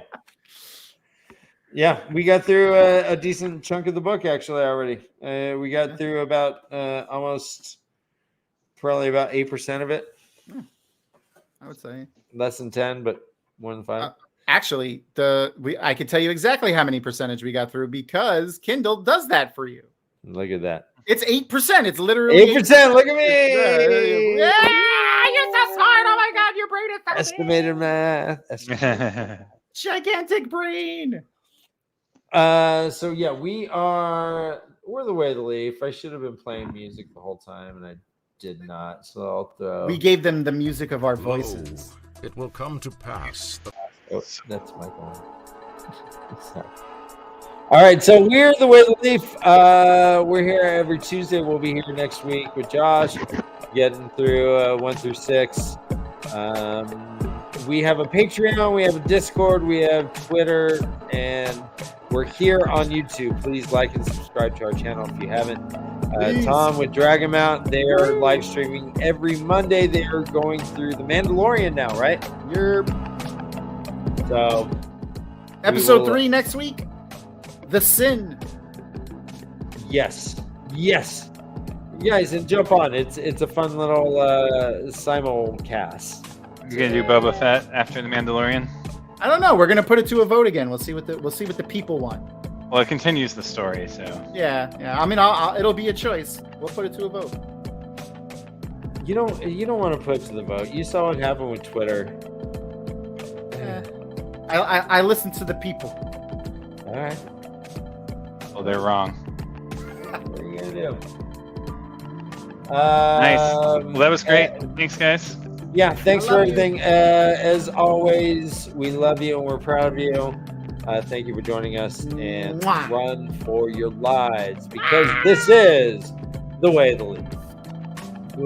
Yeah, we got through a decent chunk of the book actually already. We got through about probably about 8% of it. I would say. Less than 10, but more than 5. Actually, I could tell you exactly how many percentage we got through because Kindle does that for you. Look at that. It's 8%. It's literally 8%. Look at me. Yeah, you're so smart. Oh my God, your brain is so estimated math. Gigantic brain. So yeah, we're the way to leaf. I should have been playing music the whole time, and I did not. So I'll throw. We gave them the music of our voices. It will come to pass. Oh, that's my phone. All right, so we're the way to leaf. We're here every Tuesday. We'll be here next week with Josh, getting through 1 through 6. we have a Patreon, we have a Discord, we have Twitter, and we're here on YouTube. Please like and subscribe to our channel if you haven't. Tom with Dragon Mount, they are live streaming every Monday. They are going through The Mandalorian now, right? So, episode 3 next week. The Sin. Yes. You guys, and jump on. It's a fun little simulcast. You're gonna do Boba Fett after the Mandalorian? I don't know. We're gonna put it to a vote again. We'll see what the people want. Well, it continues the story, so. Yeah. I mean, it'll be a choice. We'll put it to a vote. You don't want to put it to the vote. You saw what happened with Twitter. I listen to the people. All right. Well, they're wrong. What are you gonna do? Nice. Well, that was great. Thanks, guys. Yeah, thanks for everything. As always, we love you and we're proud of you. Thank you for joining us, and run for your lives, because this is the way of the league.